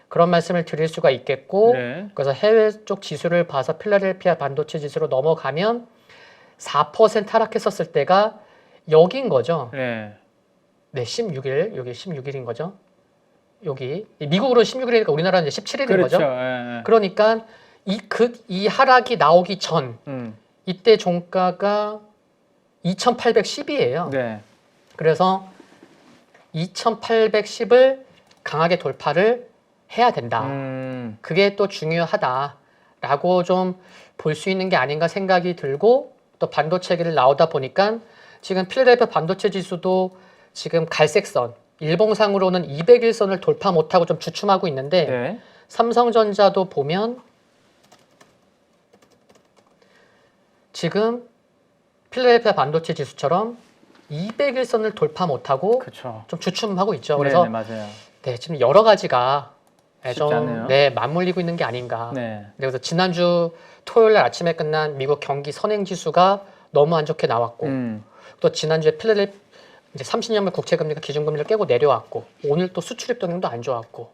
그런 말씀을 드릴 수가 있겠고 네. 그래서 해외 쪽 지수를 봐서 필라델피아 반도체 지수로 넘어가면 4% 하락했었을 때가 여기인 거죠. 네. 네, 16일 여기 16일인 거죠. 여기 미국으로는 16일이니까 우리나라는 이제 17일인 그렇죠. 거죠. 예, 예. 그러니까 이 하락이 나오기 전 이때 종가가 2,810이에요. 네. 그래서 2,810을 강하게 돌파를 해야 된다. 그게 또 중요하다라고 좀 볼 수 있는 게 아닌가 생각이 들고 또 반도체 얘기를 나오다 보니까 지금 필라델피아 반도체 지수도 지금 갈색선 일봉상으로는 200일선을 돌파 못하고 좀 주춤하고 있는데 네. 삼성전자도 보면 지금 필라델피아 반도체 지수처럼 200일선을 돌파 못하고 그렇죠. 좀 주춤하고 있죠. 네, 그래서 네, 맞아요. 네, 지금 여러 가지가 쉽지 않네요. 좀 네, 맞물리고 있는 게 아닌가. 네. 그래서 지난주 토요일 날 아침에 끝난 미국 경기 선행 지수가 너무 안 좋게 나왔고 또 지난주에 이제 30년물 국채금리가 기준금리를 깨고 내려왔고 오늘 또 수출입 동향도 안 좋았고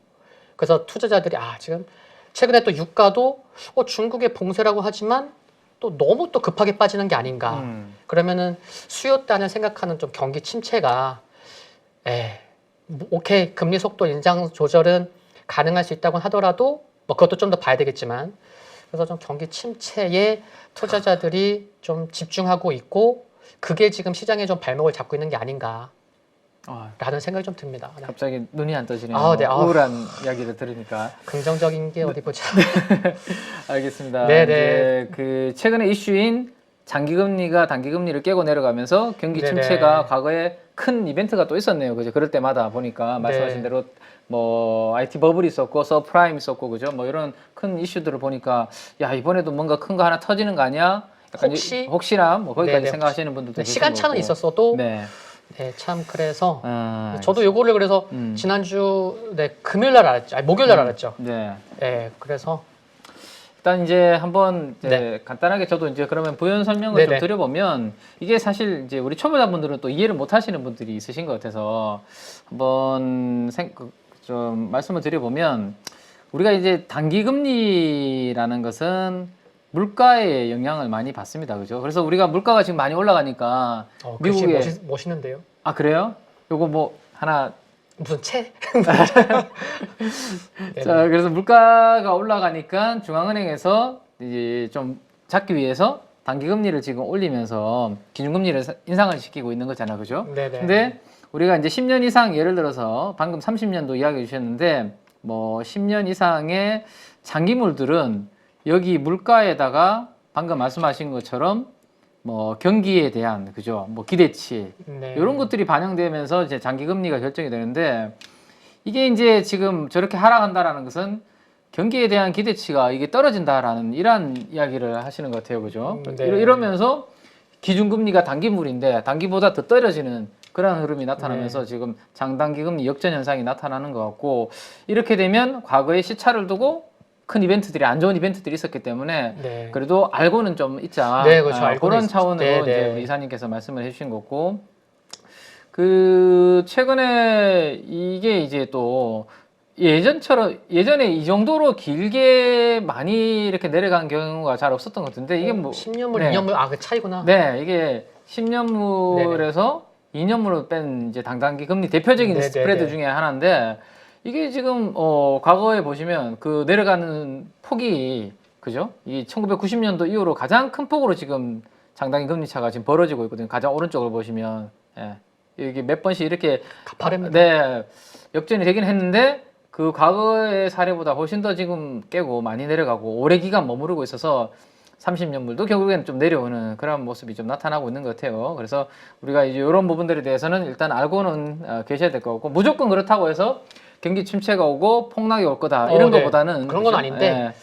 그래서 투자자들이 지금 최근에 또 유가도 중국의 봉쇄라고 하지만 또 너무 또 급하게 빠지는 게 아닌가. 그러면은 수요단을 생각하는 좀 경기 침체가 오케이 금리 속도 인상 조절은 가능할 수 있다고 하더라도 뭐 그것도 좀 더 봐야 되겠지만 그래서 좀 경기 침체에 투자자들이 좀 집중하고 있고 그게 지금 시장에 좀 발목을 잡고 있는 게 아닌가 라는 생각이 좀 듭니다. 네. 갑자기 눈이 안 떠지네요. 네. 우울한 이야기를 들으니까. 긍정적인 게 어디 보자. 알겠습니다. 네네. 이제 그 최근에 이슈인 장기금리가 단기금리를 깨고 내려가면서 경기 네네. 침체가 과거에 큰 이벤트가 또 있었네요. 그죠? 그럴 때마다 보니까 말씀하신 대로 뭐 IT 버블이 있었고 서프라임 있었고 그죠? 뭐 이런 큰 이슈들을 보니까 야 이번에도 뭔가 큰 거 하나 터지는 거 아니야? 약간 혹시나 뭐 거기까지 네네. 생각하시는 분들도 시간차는 계신 거고. 있었어도 네. 네, 참 그래서 아, 저도 요거를 그래서 지난주 금요일 날 알았죠. 목요일 날 알았죠. 네. 네, 그래서 일단 이제 한번 이제 간단하게 저도 이제 그러면 부연 설명을 좀 드려보면 이게 사실 이제 우리 초보자분들은 또 이해를 못 하시는 분들이 있으신 것 같아서 한번 좀 말씀을 드려보면 우리가 이제 단기금리라는 것은 물가의 영향을 많이 받습니다. 그죠? 그래서 우리가 물가가 지금 많이 올라가니까 미국에 멋있는데요? 아 그래요? 요거 뭐 하나 무슨 채? 자, 그래서 물가가 올라가니까 중앙은행에서 이제 좀 잡기 위해서 단기금리를 지금 올리면서 기준금리를 인상을 시키고 있는 거잖아요. 그죠? 네네. 근데 우리가 이제 10년 이상 예를 들어서 방금 30년도 이야기해 주셨는데 뭐 10년 이상의 장기물들은 여기 물가에다가 방금 말씀하신 것처럼 뭐 경기에 대한 그죠? 뭐 기대치 이런 것들이 반영되면서 이제 장기금리가 결정이 되는데 이게 이제 지금 저렇게 하락한다라는 것은 경기에 대한 기대치가 이게 떨어진다라는 이런 이야기를 하시는 것 같아요, 그죠? 이러면서 기준금리가 단기물인데 단기보다 더 떨어지는 그런 흐름이 나타나면서 지금 장단기금리 역전 현상이 나타나는 것 같고 이렇게 되면 과거에 시차를 두고 큰 이벤트들이 안 좋은 이벤트들이 있었기 때문에 그래도 알고는 좀 있자. 네, 그렇죠. 알고는 그런 차원으로 이제 우리 이사님께서 말씀을 해주신 거고 그 최근에 이게 이제 또 예전에 이 정도로 길게 많이 이렇게 내려간 경우가 잘 없었던 것 같은데 이게 뭐 10년물, 네. 2년물 그 차이구나. 네, 이게 10년물에서 2년물로 뺀 이제 당단기 금리 대표적인 네네네. 스프레드 중에 하나인데 이게 지금 과거에 보시면 그 내려가는 폭이 그죠? 이 1990년도 이후로 가장 큰 폭으로 지금 장단기 금리 차가 지금 벌어지고 있거든요. 가장 오른쪽을 보시면 예. 이게 몇 번씩 이렇게 가파릅니다. 네, 역전이 되긴 했는데 그 과거의 사례보다 훨씬 더 지금 깨고 많이 내려가고 오래 기간 머무르고 있어서 30년물도 결국에는 좀 내려오는 그런 모습이 좀 나타나고 있는 것 같아요. 그래서 우리가 이제 이런 부분들에 대해서는 일단 알고는 계셔야 될 것 같고 무조건 그렇다고 해서 경기 침체가 오고 폭락이 올 거다 이런 네. 것보다는 그런 건 그죠? 아닌데. 예.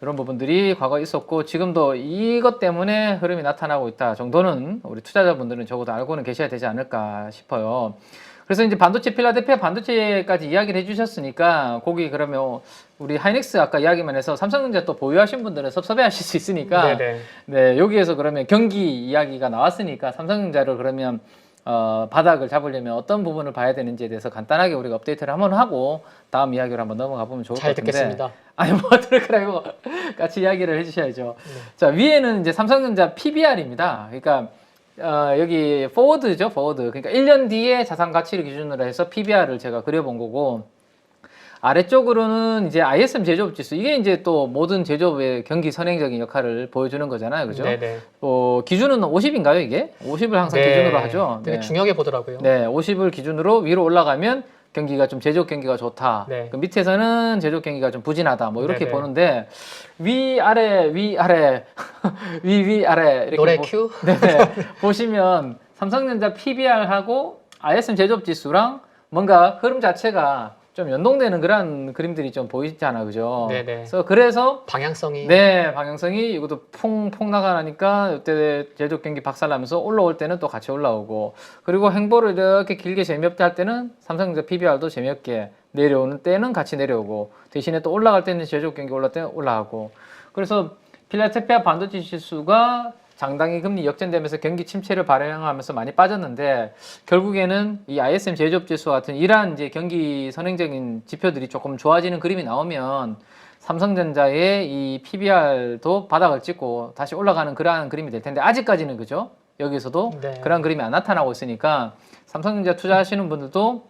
이런 부분들이 과거에 있었고 지금도 이것 때문에 흐름이 나타나고 있다 정도는 우리 투자자분들은 적어도 알고는 계셔야 되지 않을까 싶어요. 그래서 이제 반도체 필라델피아 반도체까지 이야기를 해주셨으니까 거기 그러면 우리 하이닉스 아까 이야기만 해서 삼성전자 또 보유하신 분들은 섭섭해하실 수 있으니까 네네. 네 여기에서 그러면 경기 이야기가 나왔으니까 삼성전자를 그러면 바닥을 잡으려면 어떤 부분을 봐야 되는지에 대해서 간단하게 우리가 업데이트를 한번 하고 다음 이야기로 한번 넘어가 보면 좋을 것 잘 같은데. 듣겠습니다. 아니 뭐 들을 거라고 같이 이야기를 해주셔야죠. 네. 자 위에는 이제 삼성전자 PBR입니다. 그러니까 여기 포워드죠, 포워드. 그러니까 1년 뒤에 자산 가치를 기준으로 해서 PBR을 제가 그려본 거고 아래쪽으로는 이제 ISM 제조업 지수. 이게 이제 또 모든 제조업의 경기 선행적인 역할을 보여주는 거잖아요, 그죠? 네네. 기준은 50인가요, 이게? 50을 항상 네. 기준으로 하죠. 되게 네. 중요하게 보더라고요. 네, 50을 기준으로 위로 올라가면 경기가 좀 제조업 경기가 좋다. 네. 그 밑에서는 제조업 경기가 좀 부진하다. 뭐 이렇게 네네. 보는데 위 아래 위 아래 위 아래 이렇게 노래 큐? 네네 보시면 삼성전자 PBR하고 ISM 제조업 지수랑 뭔가 흐름 자체가 좀 연동되는 그런 그림들이 좀 보이잖아, 그죠? 네네. 그래서 방향성이. 네, 방향성이 이것도 폭락하니까 이때 제조업 경기 박살나면서 올라올 때는 또 같이 올라오고 그리고 행보를 이렇게 길게 재미없게 할 때는 삼성전자 PBR도 재미없게 내려오는 때는 같이 내려오고 대신에 또 올라갈 때는 제조업 경기 올라갈 때는 올라가고 그래서 필라델피아 반도체 지수가 장단기 금리 역전되면서 경기 침체를 발생하면서 많이 빠졌는데 결국에는 이 ISM 제조업 지수 같은 이러한 이제 경기 선행적인 지표들이 조금 좋아지는 그림이 나오면 삼성전자의 이 PBR도 바닥을 찍고 다시 올라가는 그러한 그림이 될 텐데 아직까지는 그죠? 여기서도 네. 그런 그림이 안 나타나고 있으니까 삼성전자 투자하시는 분들도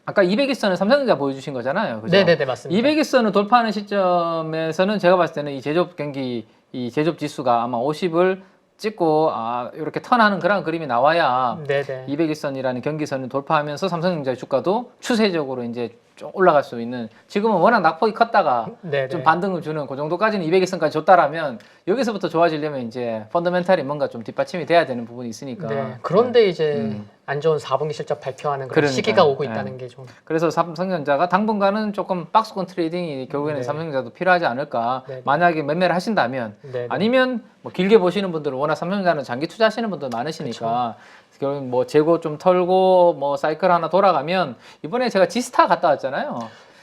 아까 200일선을 삼성전자 보여주신 거잖아요. 그죠? 네네네, 맞습니다. 200일선을 돌파하는 시점에서는 제가 봤을 때는 이 제조업 경기, 이 제조업 지수가 아마 50을 찍고 이렇게 턴하는 그런 그림이 나와야 네네. 200일선이라는 경기선을 돌파하면서 삼성전자의 주가도 추세적으로 이제 좀 올라갈 수 있는 지금은 워낙 낙폭이 컸다가 네네. 좀 반등을 주는 그 정도까지는 200일선까지 줬다라면 여기서부터 좋아지려면 이제 펀더멘탈이 뭔가 좀 뒷받침이 돼야 되는 부분이 있으니까 네. 그런데 이제 안 좋은 4분기 실적 발표하는 그런 그러니까요. 시기가 오고 네. 있다는 게 좀. 그래서 삼성전자가 당분간은 조금 박스권 트레이딩이 결국에는 네. 삼성전자도 필요하지 않을까. 네. 만약에 매매를 하신다면 네네. 아니면 뭐 길게 보시는 분들은 워낙 삼성전자는 장기 투자하시는 분들 많으시니까 결국 뭐 재고 좀 털고 뭐 사이클 하나 돌아가면 이번에 제가 지스타 갔다 왔잖아요.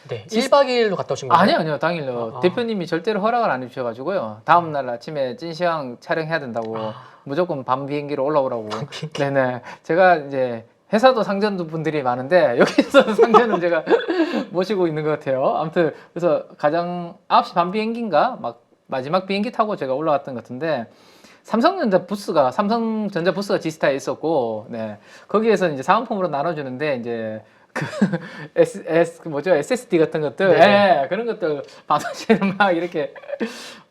네. 1박 2일로 갔다 오신 거예요? 아니요, 당일로. 아. 대표님이 절대로 허락을 안 해주셔가지고요. 다음날 아침에 찐시황 촬영해야 된다고 무조건 밤 비행기로 올라오라고. 네네. 제가 이제 회사도 상전 분들이 많은데 여기서 상전을 제가 모시고 있는 것 같아요. 아무튼 그래서 가장 9시 반 비행기인가 막 마지막 비행기 타고 제가 올라왔던 것 같은데 삼성전자 부스가 지스타에 있었고, 네 거기에서 이제 사은품으로 나눠주는데 이제 그 SSD 같은 것들, 예, 그런 것들 반도체는 막 이렇게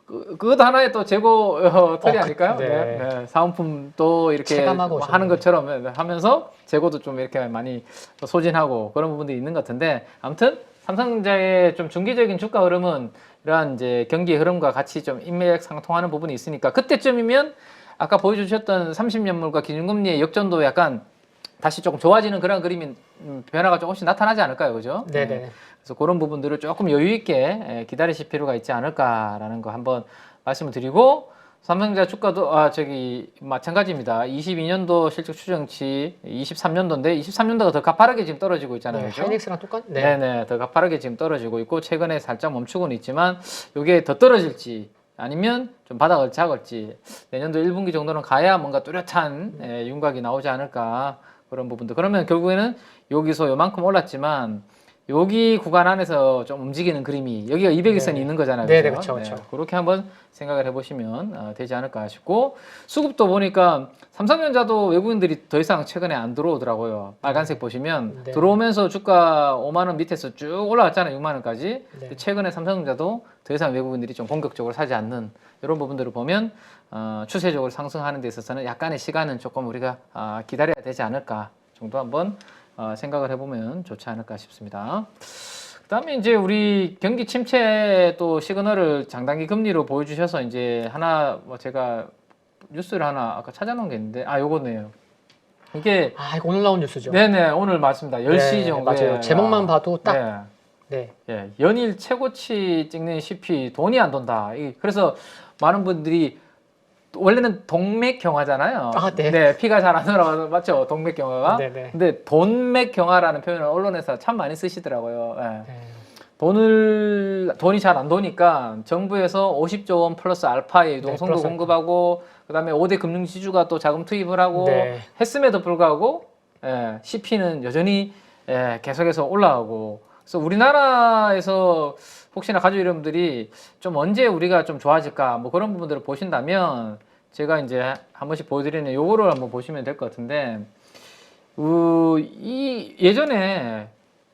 그것도 하나의 또 재고 털이 아닐까요? 네. 사은품도 이렇게 체감하고 하는 오셨네요. 것처럼 하면서 재고도 좀 이렇게 많이 소진하고 그런 부분들이 있는 것 같은데 아무튼 삼성전자의 좀 중기적인 주가 흐름은 이러한 이제 경기의 흐름과 같이 좀 일맥상통하는 부분이 있으니까 그때쯤이면 아까 보여주셨던 30년물과 기준금리의 역전도 약간 다시 조금 좋아지는 그런 그림이 변화가 조금씩 나타나지 않을까요, 그죠? 네네. 네. 그래서 그런 부분들을 조금 여유 있게 기다리실 필요가 있지 않을까라는 거 한번 말씀을 드리고 삼성전자 주가도 마찬가지입니다. 22년도 실적 추정치 23년도인데 23년도가 더 가파르게 지금 떨어지고 있잖아요. 네, 그죠? 하이닉스랑 똑같. 네. 네네, 더 가파르게 지금 떨어지고 있고 최근에 살짝 멈추고는 있지만 이게 더 떨어질지 아니면 좀 바닥을 잡을지 내년도 1분기 정도는 가야 뭔가 뚜렷한 윤곽이 나오지 않을까 그런 부분도. 그러면 결국에는 여기서 요만큼 올랐지만 여기 구간 안에서 좀 움직이는 그림이 여기가 200일선이 네. 있는 거잖아요. 네, 그죠? 그렇죠, 그렇죠. 그렇게 한번 생각을 해보시면 되지 않을까 싶고 수급도 보니까 삼성전자도 외국인들이 더 이상 최근에 안 들어오더라고요. 빨간색 보시면 네. 들어오면서 주가 5만 원 밑에서 쭉 올라왔잖아요. 6만 원까지. 네. 최근에 삼성전자도 더 이상 외국인들이 좀 공격적으로 사지 않는 이런 부분들을 보면 추세적으로 상승하는 데 있어서는 약간의 시간은 조금 우리가 기다려야 되지 않을까 정도 한번 생각을 해보면 좋지 않을까 싶습니다. 그다음에 이제 우리 경기 침체 또 시그널을 장단기 금리로 보여주셔서 이제 하나 뭐 제가 뉴스를 하나 아까 찾아놓은 게 있는데 요거네요. 이게 이거 오늘 나온 뉴스죠. 네네 오늘 맞습니다. 10시 네, 정도에 맞아요. 제목만 봐도 딱 네. 예, 연일 최고치 찍는 CP 돈이 안 돈다. 그래서 많은 분들이 원래는 동맥경화잖아요. 네. 피가 잘 안 돌아가서 맞죠? 동맥경화가. 네. 근데 돈맥경화라는 표현을 언론에서 참 많이 쓰시더라고요. 예. 네. 돈이 잘 안 도니까 정부에서 50조 원 플러스 알파의 유동성도 플러스 공급하고 그다음에 5대 금융지주가 또 자금 투입을 하고 네. 했음에도 불구하고 CP는 여전히 계속해서 올라가고 그래서 우리나라에서 혹시나 가족 여러분들이 좀 언제 우리가 좀 좋아질까 뭐 그런 부분들을 보신다면 제가 이제 한 번씩 보여드리는 요거를 한번 보시면 될 것 같은데 예전에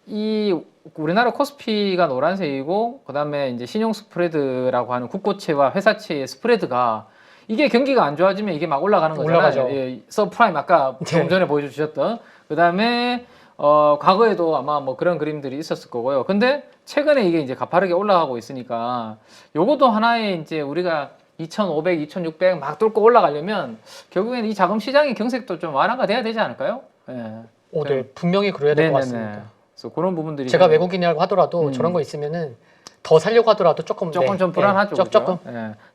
이 우리나라 코스피가 노란색이고 그다음에 이제 신용 스프레드라고 하는 국고채와 회사채의 스프레드가 이게 경기가 안 좋아지면 이게 막 올라가는 거잖아요. 올라가죠. 서프라임 아까 네. 좀 전에 보여주셨던 그다음에 과거에도 아마 뭐 그런 그림들이 있었을 거고요. 근데 최근에 이게 이제 가파르게 올라가고 있으니까 요것도 하나의 이제 우리가 2,500, 2,600 막 뚫고 올라가려면 결국에는 이 자금 시장의 경색도 좀 완화가 돼야 되지 않을까요? 네. 분명히 그래야 될 것 같습니다. 그래서 그런 부분들이 제가 외국인이라고 하더라도 저런 거 있으면은 더 살려고 하더라도 조금 좀 불안하죠. 그죠? 조금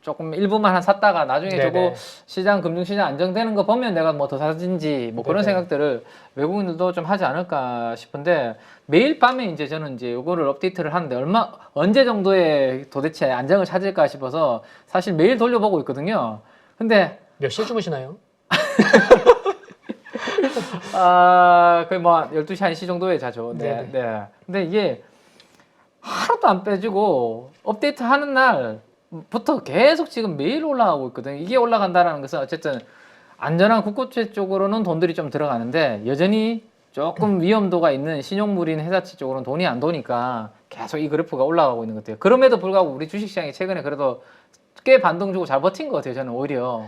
조금 일부만 샀다가 나중에 네네. 저거 시장 금융시장 안정되는 거 보면 내가 뭐 더 사든지 뭐 그런 네네. 생각들을 외국인들도 좀 하지 않을까 싶은데 매일 밤에 이제 저는 이제 이거를 업데이트를 하는데 언제 정도에 도대체 안정을 찾을까 싶어서 사실 매일 돌려보고 있거든요. 근데 몇 시에 주무시나요? 거의 뭐 12시, 1시 정도에 자죠. 네. 근데 이게 하나도 안 빼지고 업데이트 하는 날부터 계속 지금 매일 올라가고 있거든요. 이게 올라간다는 것은 어쨌든 안전한 국고채 쪽으로는 돈들이 좀 들어가는데 여전히 조금 위험도가 있는 신용물인 회사채 쪽으로는 돈이 안 도니까 계속 이 그래프가 올라가고 있는 것 같아요. 그럼에도 불구하고 우리 주식시장이 최근에 그래도 꽤 반등 주고 잘 버틴 것 같아요. 저는 오히려.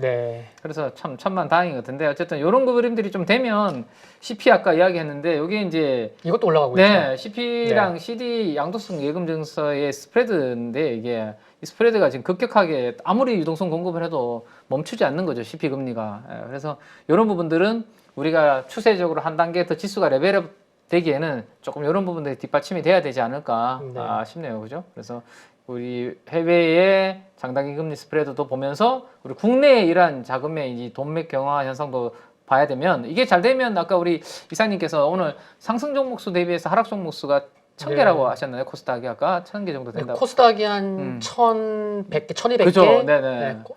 네. 그래서 참 천만 다행인 것 같은데 어쨌든 이런 그림들이 좀 되면 CP 아까 이야기했는데 여기 이제 이것도 올라가고 있죠. CP랑 CD 양도성 예금 증서의 스프레드인데 이게 이 스프레드가 지금 급격하게 아무리 유동성 공급을 해도 멈추지 않는 거죠. CP 금리가. 그래서 이런 부분들은 우리가 추세적으로 한 단계 더 지수가 레벨업 되기에는 조금 이런 부분들이 뒷받침이 돼야 되지 않을까 싶네요. 그죠? 그래서 우리 해외의 장단기 금리 스프레드도 보면서 우리 국내의 이러한 자금의 이 돈맥 경화 현상도 봐야 되면 이게 잘 되면 아까 우리 이사님께서 오늘 상승 종목 수 대비해서 하락 종목 수가 1,000개라고 하셨나요? 코스닥이 아까 1,000개 정도 된다고. 코스닥이 한 1,100개, 1,200개. 그죠?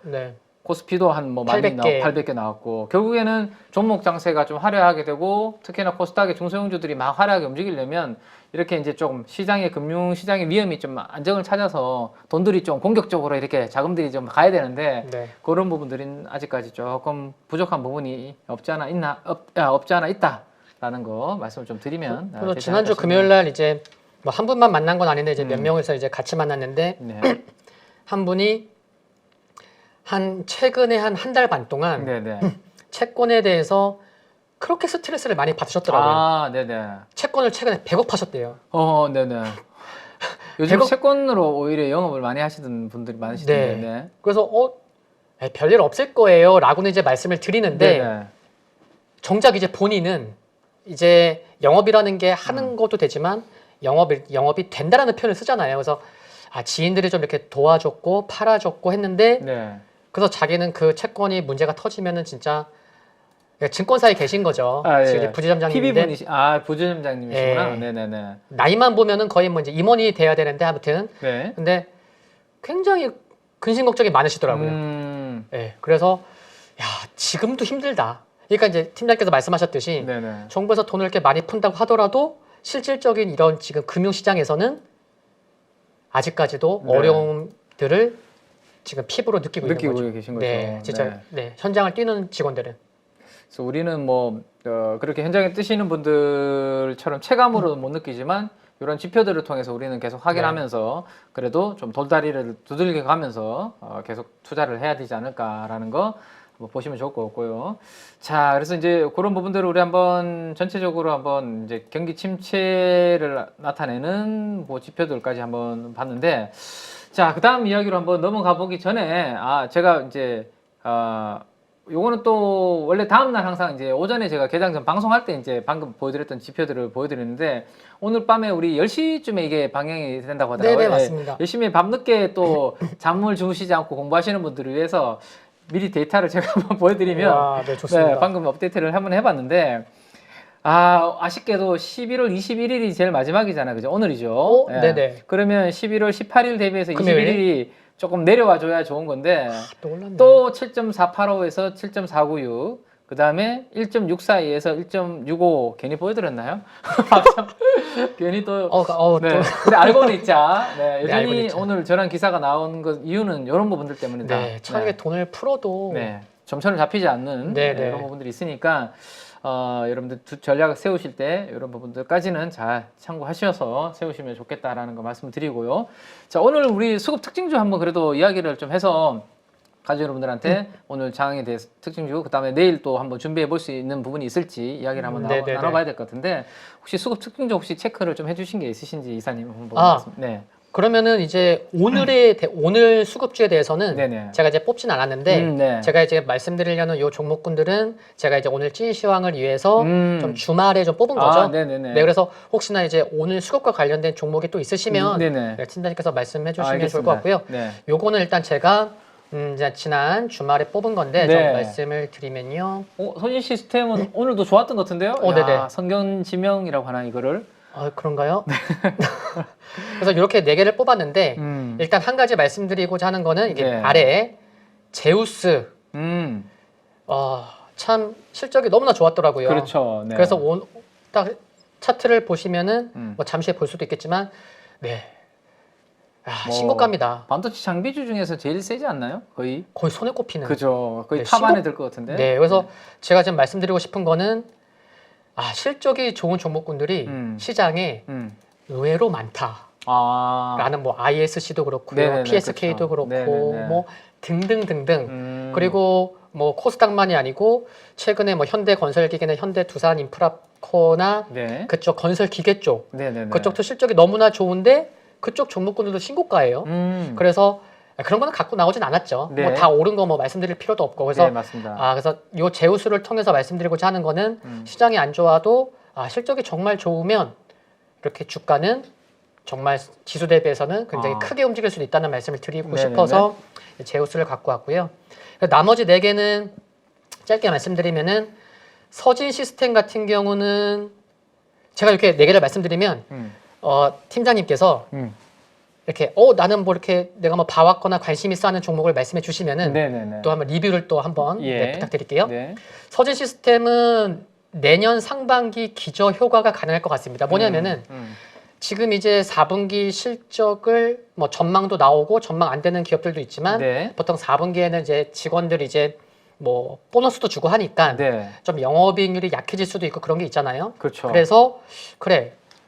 네. 코스피도 한 뭐 많이 800개 나왔고 결국에는 종목 장세가 좀 화려하게 되고 특히나 코스닥의 중소형주들이 막 화려하게 움직이려면 이렇게 이제 좀 금융 시장의 위험이 좀 안정을 찾아서 돈들이 좀 공격적으로 이렇게 자금들이 좀 가야 되는데 그런 부분들은 아직까지 조금 부족한 부분이 없지 않아 있다라는 거 말씀을 좀 드리면. 그래서 지난주 금요일 날 이제 뭐 한 분만 만난 건 아닌데 이제 몇 명에서 이제 같이 만났는데 한 분이 최근에 한 달 반 동안 채권에 대해서 그렇게 스트레스를 많이 받으셨더라고요. 채권을 최근에 100억 파셨대요. 요즘 채권으로 오히려 영업을 많이 하시던 분들이 많으시던데. 그래서 별일 없을 거예요 라고는 이제 말씀을 드리는데 정작 이제 본인은 이제 영업이라는 게 하는 것도 되지만 영업이 된다라는 표현을 쓰잖아요. 그래서 지인들이 좀 이렇게 도와줬고 팔아줬고 했는데 그래서 자기는 그 채권이 문제가 터지면은 진짜 증권사에 계신 거죠. 지금 부지점장님인데. 부지점장님이시구나. 나이만 보면은 거의 뭐 이제 임원이 돼야 되는데 아무튼. 근데 굉장히 근심 걱정이 많으시더라고요. 그래서 지금도 힘들다. 그러니까 이제 팀장님께서 말씀하셨듯이 정부에서 돈을 이렇게 많이 푼다고 하더라도 실질적인 이런 지금 금융시장에서는 아직까지도 네. 어려움들을 지금 피부로 느끼고 있는 거죠. 계신 거죠. 네, 진짜 네, 현장을 뛰는 직원들은. 그래서 우리는 뭐 그렇게 현장에 뜨시는 분들처럼 체감으로 못 느끼지만 이런 지표들을 통해서 우리는 계속 확인하면서 그래도 좀 돌다리를 두들겨 가면서 계속 투자를 해야 되지 않을까라는 거 한번 보시면 좋을 것 같고요. 자, 그래서 이제 그런 부분들을 우리 한번 전체적으로 한번 이제 경기 침체를 나타내는 뭐 지표들까지 한번 봤는데, 자, 그다음 이야기로 한번 넘어가 보기 전에 제가 이제 요거는 또 원래 다음날 항상 이제 오전에 제가 개장 전 방송할 때 이제 방금 보여드렸던 지표들을 보여드리는데 오늘 밤에 우리 10시쯤에 이게 방영이 된다고 하더라고요. 네네, 맞습니다. 열심히 밤늦게 또 잠을 주무시지 않고 공부하시는 분들을 위해서 미리 데이터를 제가 한번 보여드리면 와, 네, 좋습니다. 네, 방금 업데이트를 한번 해봤는데 아쉽게도 11월 21일이 제일 마지막이잖아요. 그죠? 오늘이죠. 네네. 그러면 11월 18일 대비해서 금요일? 21일이 조금 내려와 줘야 좋은 건데 또 올랐네. 또 7.485에서 7.496, 그 다음에 1.642에서 1.65 괜히 보여드렸나요? 괜히 또 네. 근데 알고는 있자. 네, 여전히 알고는 있자. 오늘 저런 기사가 나온 것 이유는 이런 부분들 때문이다. 네, 천하게 돈을 풀어도 점천을 잡히지 않는 네네. 이런 부분들이 있으니까 여러분들 전략을 세우실 때 이런 부분들까지는 잘 참고하셔서 세우시면 좋겠다라는 거 말씀드리고요. 자, 오늘 우리 수급 특징주 한번 그래도 이야기를 좀 해서 가족 여러분들한테 오늘 장에 대해서 특징주, 그 다음에 내일 또 한번 준비해 볼 수 있는 부분이 있을지 이야기를 한번 나눠봐야 될 것 같은데, 혹시 수급 특징주 혹시 체크를 좀 해주신 게 있으신지 이사님 한번 네. 그러면은 이제 오늘 수급주에 대해서는 네네. 제가 이제 뽑진 않았는데 네. 제가 이제 말씀드리려는 요 종목군들은 제가 이제 오늘 찐시황을 위해서 좀 주말에 좀 뽑은 거죠. 네네네. 네, 그래서 혹시나 이제 오늘 수급과 관련된 종목이 또 있으시면 네네. 네, 팀장님께서 말씀해 주시면 알겠습니다. 좋을 것 같고요. 네. 요거는 일단 제가 이제 지난 주말에 뽑은 건데 네. 좀 말씀을 드리면요. 선진 시스템은 오늘도 좋았던 것 같은데요? 네네. 성견 지명이라고 하나 이거를? 그런가요? 그래서 이렇게 4개를 뽑았는데 일단 한 가지 말씀드리고자 하는 거는 이게 네. 아래에 제우스 참 실적이 너무나 좋았더라고요. 그렇죠. 네. 그래서 딱 차트를 보시면은 뭐 잠시 볼 수도 있겠지만 신고가입니다. 반도체 장비주 중에서 제일 세지 않나요? 거의 손에 꼽히는. 그죠. 거의 네, 탑 안에 들 것 같은데. 네, 그래서 제가 지금 말씀드리고 싶은 거는 실적이 좋은 종목군들이 시장에 의외로 많다. 라는 뭐 ISC도 그렇고요, 네네네, PSK도 그렇죠. 그렇고 네네네. 뭐 등등등등. 그리고 뭐 코스닥만이 아니고 최근에 뭐 현대건설기계나 현대두산인프라코나 네. 그쪽 건설기계 쪽 네네네. 그쪽도 실적이 너무나 좋은데 그쪽 종목군들도 신고가예요. 그래서 그런 거는 갖고 나오진 않았죠. 네. 뭐 다 오른 거 뭐 말씀드릴 필요도 없고. 그래서 네, 맞습니다. 그래서 요 제우스를 통해서 말씀드리고자 하는 거는 시장이 안 좋아도 실적이 정말 좋으면 이렇게 주가는 정말 지수 대비해서는 굉장히 크게 움직일 수도 있다는 말씀을 드리고 네네네. 싶어서 제우스를 갖고 왔고요. 나머지 4개는 짧게 말씀드리면은 서진 시스템 같은 경우는 제가 이렇게 4개를 말씀드리면 팀장님께서 이렇게 나는 뭐 이렇게 내가 뭐 봐왔거나 관심 있어 하는 종목을 말씀해 주시면은 네네네. 또 한번 리뷰를 또 한번 부탁드릴게요. 네. 서진 시스템은 내년 상반기 기저 효과가 가능할 것 같습니다. 뭐냐면은 지금 이제 4분기 실적을 뭐 전망도 나오고 전망 안 되는 기업들도 있지만 네. 보통 4분기에는 이제 직원들이 이제 뭐 보너스도 주고 하니까 네. 좀 영업이익률이 약해질 수도 있고 그런 게 있잖아요. 그렇죠. 그래서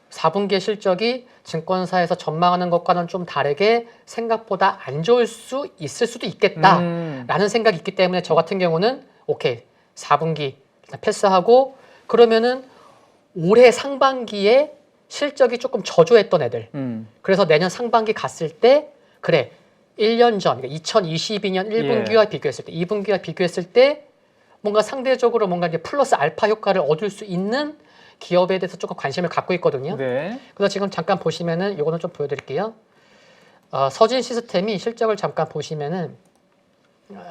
4분기의 실적이 증권사에서 전망하는 것과는 좀 다르게 생각보다 안 좋을 수 있을 수도 있겠다라는 생각이 있기 때문에 저 같은 경우는 오케이 4분기 일단 패스하고 그러면은 올해 상반기에 실적이 조금 저조했던 애들 그래서 내년 상반기 갔을 때 1년 전 그러니까 2022년 1분기와 비교했을 때 2분기와 비교했을 때 뭔가 상대적으로 뭔가 이제 플러스 알파 효과를 얻을 수 있는 기업에 대해서 조금 관심을 갖고 있거든요. 네. 그래서 지금 잠깐 보시면은 요거는 좀 보여드릴게요. 서진 시스템이 실적을 잠깐 보시면은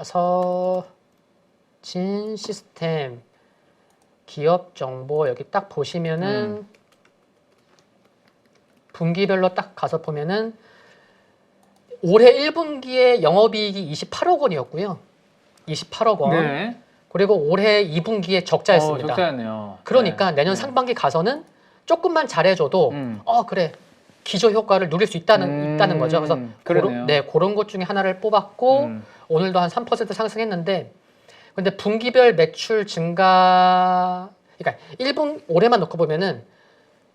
서진 시스템 기업 정보 여기 딱 보시면은 분기별로 딱 가서 보면은 올해 1분기에 영업이익이 28억 원이었고요. 28억 원. 네. 그리고 올해 2분기에 적자였습니다. 적자였네요. 그러니까 내년 상반기 가서는 조금만 잘해줘도 그래 기저 효과를 누릴 수 있다는 거죠. 그래서 그런 것 중에 하나를 뽑았고 오늘도 한 3% 상승했는데 근데 분기별 매출 증가 그러니까 1분 올해만 놓고 보면은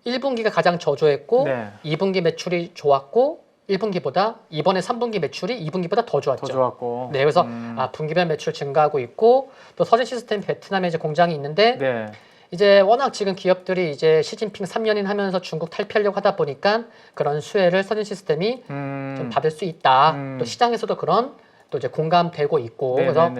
1분기가 가장 저조했고 2분기 매출이 좋았고 1분기보다 이번에 3분기 매출이 2분기보다 더 좋았죠. 더 좋았고. 네, 그래서 분기별 매출 증가하고 있고 또 서진 시스템 베트남에 이제 공장이 있는데 이제 워낙 지금 기업들이 이제 시진핑 3년인 하면서 중국 탈피하려고 하다 보니까 그런 수혜를 서진 시스템이 좀 받을 수 있다. 또 시장에서도 그런 또 이제 공감되고 있고 그래서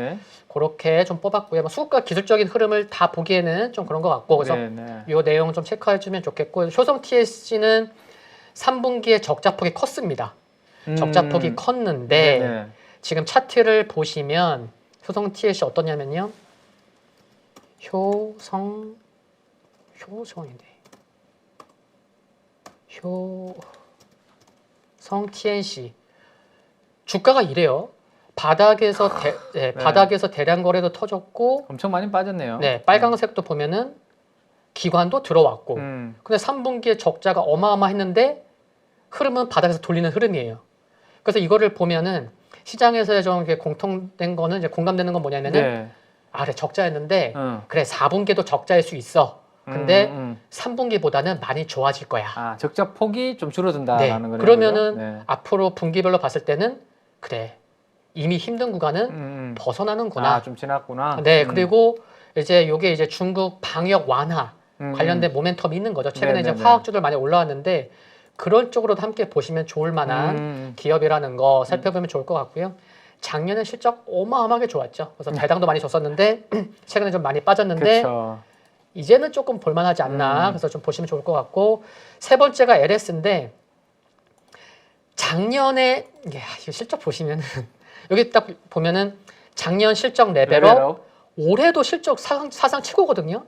그렇게 좀 뽑았고요. 수급과 기술적인 흐름을 다 보기에는 좀 그런 것 같고 그래서 이 내용 좀 체크해주면 좋겠고 효성 TSC는 3분기에 적자폭이 컸습니다. 적자폭이 컸는데 지금 차트를 보시면 효성 TSC 어떠냐면요. 효성인데 효성 TNC 주가가 이래요. 바닥에서 바닥에서 대량 거래도 터졌고 엄청 많이 빠졌네요. 네, 빨강색도 보면은 기관도 들어왔고. 근데 3분기에 적자가 어마어마했는데 흐름은 바닥에서 돌리는 흐름이에요. 그래서 이거를 보면은 시장에서 좀 공통된 거는 이제 공감되는 건 뭐냐면은 그래 적자였는데 그래 4분기도 적자일 수 있어. 근데 3분기보다는 많이 좋아질 거야. 적자 폭이 좀 줄어든다라는 거네요. 그러면은 앞으로 분기별로 봤을 때는 그래 이미 힘든 구간은 벗어나는구나. 좀 지났구나. 네, 그리고 이제 요게 이제 중국 방역 완화 관련된 모멘텀이 있는 거죠. 최근에 이제 화학주들 많이 올라왔는데 그런 쪽으로도 함께 보시면 좋을 만한 기업이라는 거 살펴보면 좋을 것 같고요. 작년에 실적 어마어마하게 좋았죠. 그래서 배당도 많이 줬었는데 최근에 좀 많이 빠졌는데 이제는 조금 볼만하지 않나. 그래서 좀 보시면 좋을 것 같고 세 번째가 LS인데 작년에 이 실적 보시면은 여기 딱 보면은 작년 실적 레벨업 올해도 실적 사상 최고거든요.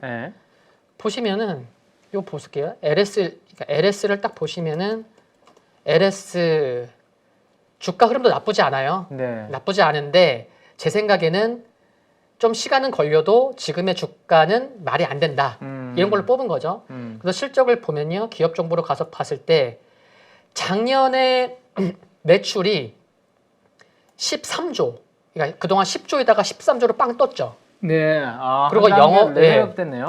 보시면은 이거 보실게요. LS를 딱 보시면은 LS 주가 흐름도 나쁘지 않아요. 나쁘지 않은데 제 생각에는 좀 시간은 걸려도 지금의 주가는 말이 안 된다. 이런 걸로 뽑은 거죠. 그래서 실적을 보면요. 기업 정보로 가서 봤을 때 작년에 매출이 13조. 그러니까 그동안 10조에다가 13조로 빵 떴죠. 그리고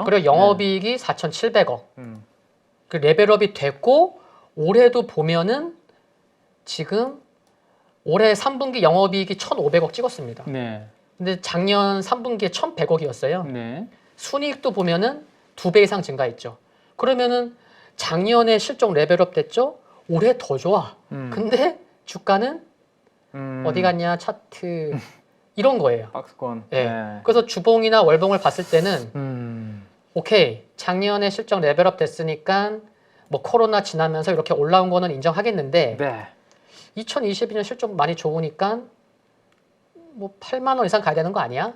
그리고 영업이익이 4,700억. 그 레벨업이 됐고 올해도 보면은 지금 올해 3분기 영업이익이 1,500억 찍었습니다. 근데 작년 3분기에 1,100억이었어요. 순이익도 보면은 2배 이상 증가했죠. 그러면은 작년에 실적 레벨업 됐죠. 올해 더 좋아. 근데 주가는 어디 갔냐 차트 이런 거예요. 박스권. 그래서 주봉이나 월봉을 봤을 때는 오케이 작년에 실적 레벨업 됐으니까 뭐 코로나 지나면서 이렇게 올라온 거는 인정하겠는데 2022년 실적 많이 좋으니까 뭐 8만 원 이상 가야 되는 거 아니야?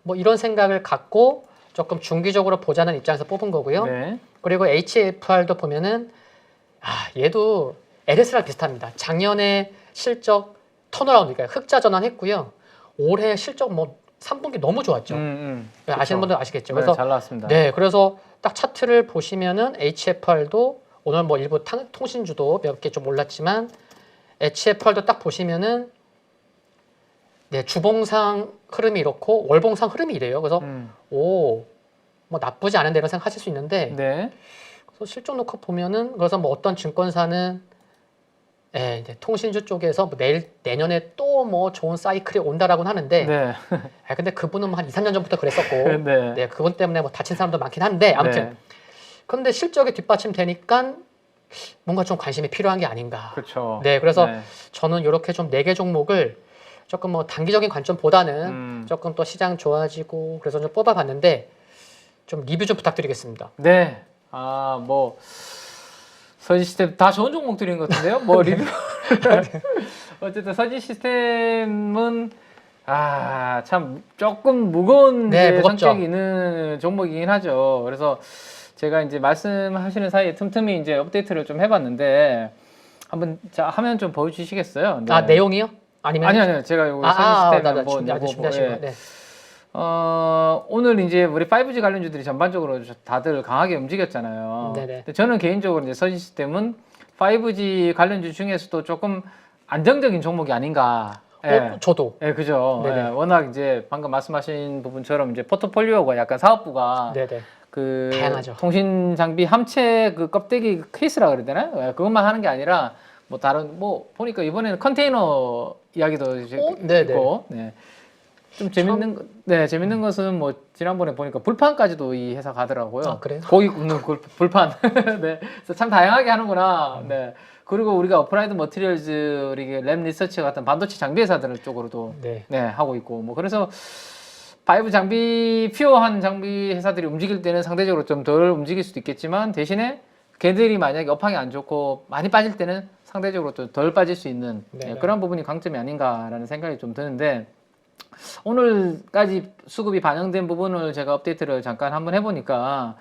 뭐 이런 생각을 갖고 조금 중기적으로 보자는 입장에서 뽑은 거고요. 그리고 HFR도 보면은 얘도 LS랑 비슷합니다. 작년에 실적 턴어라운드, 그러니까 흑자 전환했고요. 올해 실적 뭐 3분기 너무 좋았죠. 아시는 분들 아시겠죠. 그래서 잘 나왔습니다. 그래서 딱 차트를 보시면은 HFR도 오늘 뭐 일부 통신주도 몇 개 좀 올랐지만 HFR도 딱 보시면은 주봉상 흐름이 이렇고 월봉상 흐름이 이래요. 그래서 뭐 나쁘지 않은데 이런 생각 하실 수 있는데 그래서 실적 놓고 보면은 그래서 뭐 어떤 증권사는 이제 통신주 쪽에서 뭐 내년에 또 뭐 좋은 사이클이 온다라고는 하는데 근데 그분은 한 2, 3년 전부터 그랬었고 그분 때문에 뭐 다친 사람도 많긴 한데 아무튼 그런데 실적이 뒷받침되니까 뭔가 좀 관심이 필요한 게 아닌가. 그래서 저는 이렇게 좀 4개 종목을 조금 뭐 단기적인 관점보다는 조금 또 시장 좋아지고 그래서 좀 뽑아봤는데 좀 리뷰 좀 부탁드리겠습니다. 뭐 서진 시스템 다 좋은 종목들인 것 같은데요. 뭐 리뷰 어쨌든 서진 시스템은 참 조금 무거운 성격이 있는 종목이긴 하죠. 그래서 제가 이제 말씀하시는 사이에 틈틈이 이제 업데이트를 좀 해봤는데 한번 화면 좀 보여주시겠어요? 내용이요? 아니면 아니요 제가 요거 서진 시스템 한번 준비하시고 오늘 이제 우리 5G 관련주들이 전반적으로 다들 강하게 움직였잖아요. 네네. 근데 저는 개인적으로 이제 서진시스템은 5G 관련주 중에서도 조금 안정적인 종목이 아닌가. 예. 저도. 예, 그죠. 네네. 예, 워낙 이제 방금 말씀하신 부분처럼 이제 포트폴리오가 약간 사업부가 네네. 그 다양하죠. 통신 장비 함체 그 껍데기 케이스라 그래야 되나? 예, 그것만 하는 게 아니라 뭐 다른 뭐 보니까 이번에는 컨테이너 이야기도 이제 네네. 있고, 네. 좀 재밌는 것은 뭐 지난번에 보니까 불판까지도 이 회사 가더라고요. 아, 그래요? 고기 굽는 불판. 네. 그래서 참 다양하게 하는구나. 네. 그리고 우리가 어플라이드 머티리얼즈, 이게 램 리서치 같은 반도체 장비 회사들 쪽으로도 네. 네, 하고 있고 뭐 그래서 5 장비 피어한 장비 회사들이 움직일 때는 상대적으로 좀 덜 움직일 수도 있겠지만 대신에 걔들이 만약에 업황이 안 좋고 많이 빠질 때는 상대적으로 좀 덜 빠질 수 있는 네. 그런 부분이 강점이 아닌가라는 생각이 좀 드는데 오늘까지 수급이 반영된 부분을 제가 업데이트를 잠깐 한번 해보니까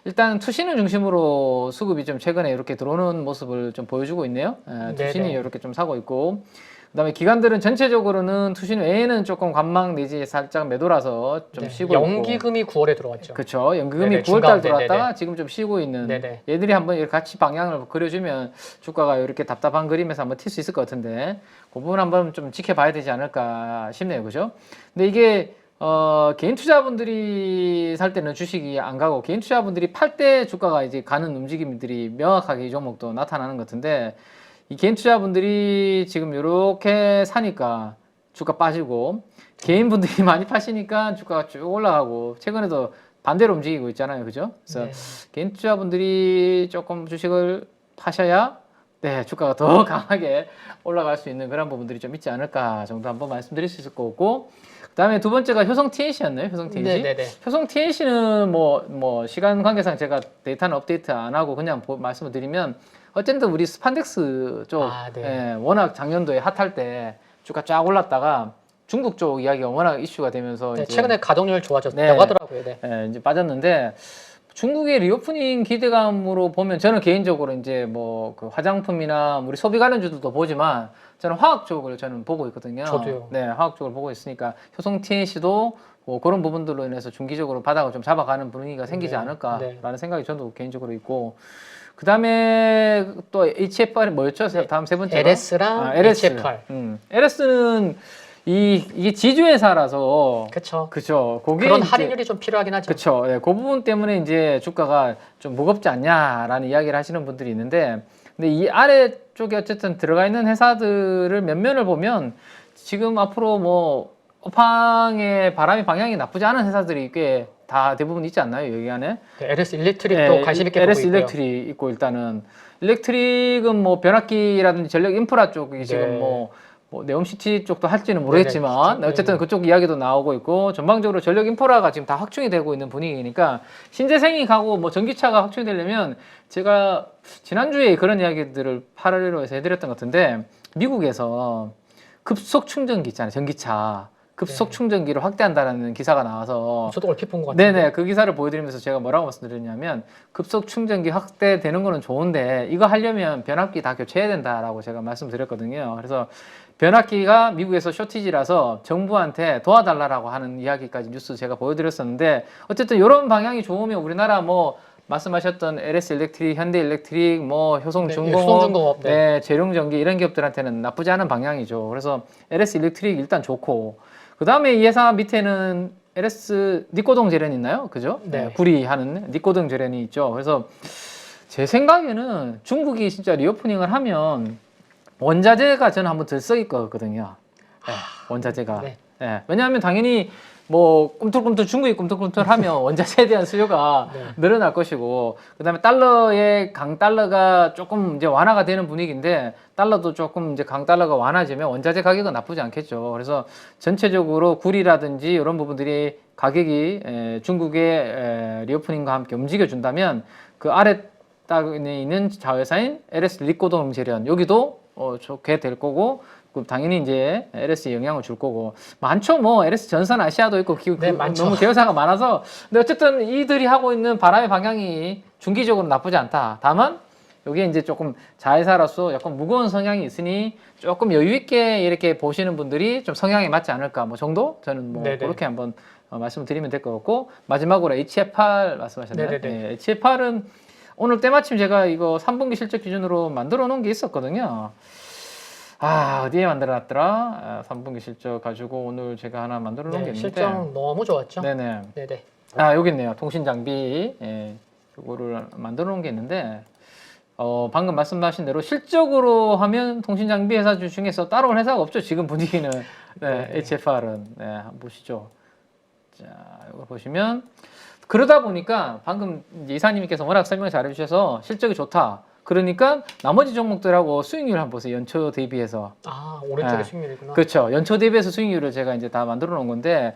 일단 투신을 중심으로 수급이 좀 최근에 이렇게 들어오는 모습을 좀 보여주고 있네요. 투신이 네네. 이렇게 좀 사고 있고 그다음에 기관들은 전체적으로는 투신 외에는 조금 관망 내지 살짝 매도라서 좀 네. 쉬고 있고 연기금이 9월에 들어왔죠. 그렇죠. 연기금이 네네, 9월달 중간, 들어왔다가 네네. 지금 좀 쉬고 있는 네네. 얘들이 한번 이렇게 같이 방향을 그려주면 주가가 이렇게 답답한 그림에서 한번 튈 수 있을 것 같은데 그 부분 한번 좀 지켜봐야 되지 않을까 싶네요. 그죠? 근데 이게 개인 투자분들이 살 때는 주식이 안 가고 개인 투자분들이 팔 때 주가가 이제 가는 움직임들이 명확하게 이 종목도 나타나는 것 같은데 이 개인 투자분들이 지금 이렇게 사니까 주가 빠지고 개인분들이 많이 파시니까 주가가 쭉 올라가고 최근에도 반대로 움직이고 있잖아요. 그죠? 그래서 네. 개인 투자분들이 조금 주식을 파셔야 네, 주가가 더 강하게 올라갈 수 있는 그런 부분들이 좀 있지 않을까 정도 한번 말씀드릴 수 있을 거고 그다음에 두 번째가 효성 TNC였네요. 효성 TNC. 네네네. 효성 TNC는 뭐 시간 관계상 제가 데이터는 업데이트 안 하고 그냥 말씀을 드리면 어쨌든 우리 스판덱스 쪽 네. 예, 워낙 작년도에 핫할 때 주가 쫙 올랐다가 중국 쪽 이야기가 워낙 이슈가 되면서 네, 이제 최근에 가동률 좋아졌다고 네. 하더라고요. 네. 예, 이제 빠졌는데 중국의 리오프닝 기대감으로 보면 저는 개인적으로 이제 뭐 그 화장품이나 우리 소비 관련주들도 보지만 저는 화학 쪽을 저는 보고 있거든요. 저도요. 네, 화학 쪽을 보고 있으니까 효성 TNC도 뭐 그런 부분들로 인해서 중기적으로 바닥을 좀 잡아가는 분위기가 생기지 네, 않을까라는 네. 생각이 저도 개인적으로 있고 그 다음에 또 HFR이 뭐였죠? 네. 다음 세 번째가 LS랑 LS. HFR. LS는 이게 지주회사라서 그렇죠. 그죠. 그게 그런 이제 할인율이 좀 필요하긴 하죠. 그렇죠. 네, 그 부분 때문에 이제 주가가 좀 무겁지 않냐라는 이야기를 하시는 분들이 있는데, 근데 이 아래쪽에 어쨌든 들어가 있는 회사들을 면면을 보면 지금 앞으로 뭐 업황의 바람의 방향이 나쁘지 않은 회사들이 꽤 다 대부분 있지 않나요? 여기 안에? 네, LS 일렉트릭도 관심 있게 보고 LS 있고요. 일렉트릭 있고 일단은 일렉트릭은 뭐 변압기라든지 전력 인프라 쪽이 네. 지금 뭐 네옴시티 쪽도 할지는 모르겠지만 네네. 어쨌든 그쪽 이야기도 나오고 있고 전방적으로 전력 인프라가 지금 다 확충이 되고 있는 분위기니까 신재생이 가고 뭐 전기차가 확충이 되려면 제가 지난주에 그런 이야기들을 8월에서 해드렸던 것 같은데 미국에서 급속 충전기 있잖아요. 전기차 급속 네. 충전기를 확대한다는 기사가 나와서 저도 얼핏 본 것 같아요. 네네 그 기사를 보여드리면서 제가 뭐라고 말씀드렸냐면 급속 충전기 확대되는 거는 좋은데 이거 하려면 변압기 다 교체해야 된다라고 제가 말씀드렸거든요. 그래서 변압기가 미국에서 쇼티지라서 정부한테 도와달라고 하는 이야기까지 뉴스 제가 보여드렸었는데 어쨌든 이런 방향이 좋으면 우리나라 뭐 말씀하셨던 LS 일렉트릭, 현대 일렉트릭, 뭐 효성중공업, 효성중공업, 네, 재룡전기 이런 기업들한테는 나쁘지 않은 방향이죠. 그래서 LS 일렉트릭 일단 좋고 그 다음에 이 회사 밑에는 LS 니코동 재련이 있나요? 그죠? 네. 구리하는 니코동 재련이 있죠. 그래서 제 생각에는 중국이 진짜 리오프닝을 하면 원자재가 저는 한번 들썩일 거거든요. 네, 원자재가. 네. 네, 왜냐하면 당연히 뭐 꿈틀꿈틀 중국이 꿈틀꿈틀하면 원자재에 대한 수요가 네. 늘어날 것이고 그다음에 달러의 강달러가 조금 이제 완화가 되는 분위기인데 달러도 조금 이제 강달러가 완화되면 원자재 가격은 나쁘지 않겠죠. 그래서 전체적으로 구리라든지 이런 부분들이 가격이 중국의 리오프닝과 함께 움직여 준다면 그 아래 땅에 있는 자회사인 LS 리코동 재련 여기도 좋게 될 거고 당연히 이제 LS에 영향을 줄 거고 많죠. 뭐 LS 전선 아시아도 있고 네, 많죠. 너무 계열사가 많아서 근데 어쨌든 이들이 하고 있는 바람의 방향이 중기적으로 나쁘지 않다. 다만 여기에 이제 조금 자회사로서 약간 무거운 성향이 있으니 조금 여유 있게 이렇게 보시는 분들이 좀 성향에 맞지 않을까 뭐 정도 저는 뭐 네네. 그렇게 한번 말씀을 드리면 될 것 같고 마지막으로 HFR 말씀하셨나요? 네네네. HFR은 오늘 때마침 제가 이거 3분기 실적 기준으로 만들어 놓은 게 있었거든요. 어디에 만들어 놨더라? 3분기 실적 가지고 오늘 제가 하나 만들어 놓은 게 있는데 실적 너무 좋았죠. 네네. 네네. 여기 있네요. 통신 장비. 이거를 만들어 놓은 게 있는데 방금 말씀하신 대로 실적으로 하면 통신 장비 회사 중에서 따라올 회사가 없죠. 지금 분위기는. 네, HFR은. 네, 한번 보시죠. 자, 이거 보시면 그러다 보니까 방금 이제 이사님께서 워낙 설명 잘 해주셔서 실적이 좋다. 그러니까 나머지 종목들하고 수익률 한번 보세요. 연초 대비해서. 오른쪽에 네. 수익률이구나. 그렇죠. 연초 대비해서 수익률을 제가 이제 다 만들어 놓은 건데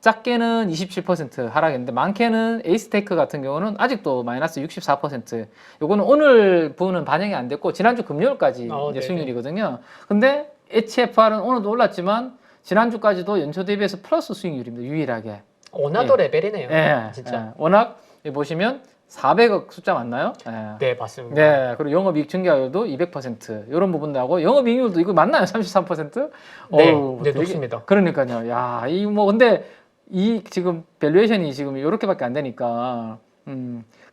작게는 27% 하락인데 많게는 에이스테이크 같은 경우는 아직도 마이너스 64%. 요거는 오늘 부분은 반영이 안 됐고 지난주 금요일까지 이제 수익률이거든요. 근데 HFR은 오늘도 올랐지만 지난주까지도 연초 대비해서 플러스 수익률입니다. 유일하게. 원화도 레벨이네요. 진짜. 워낙 여기 보시면 400억 숫자 맞나요? 네, 맞습니다. 네, 그리고 영업이익 증가율도 200%. 이런 부분하고 영업이익률도 이거 맞나요? 33%? 네, 되게, 높습니다. 그러니까요. 야, 이 뭐 근데 이 지금 밸류에이션이 지금 이렇게밖에 안 되니까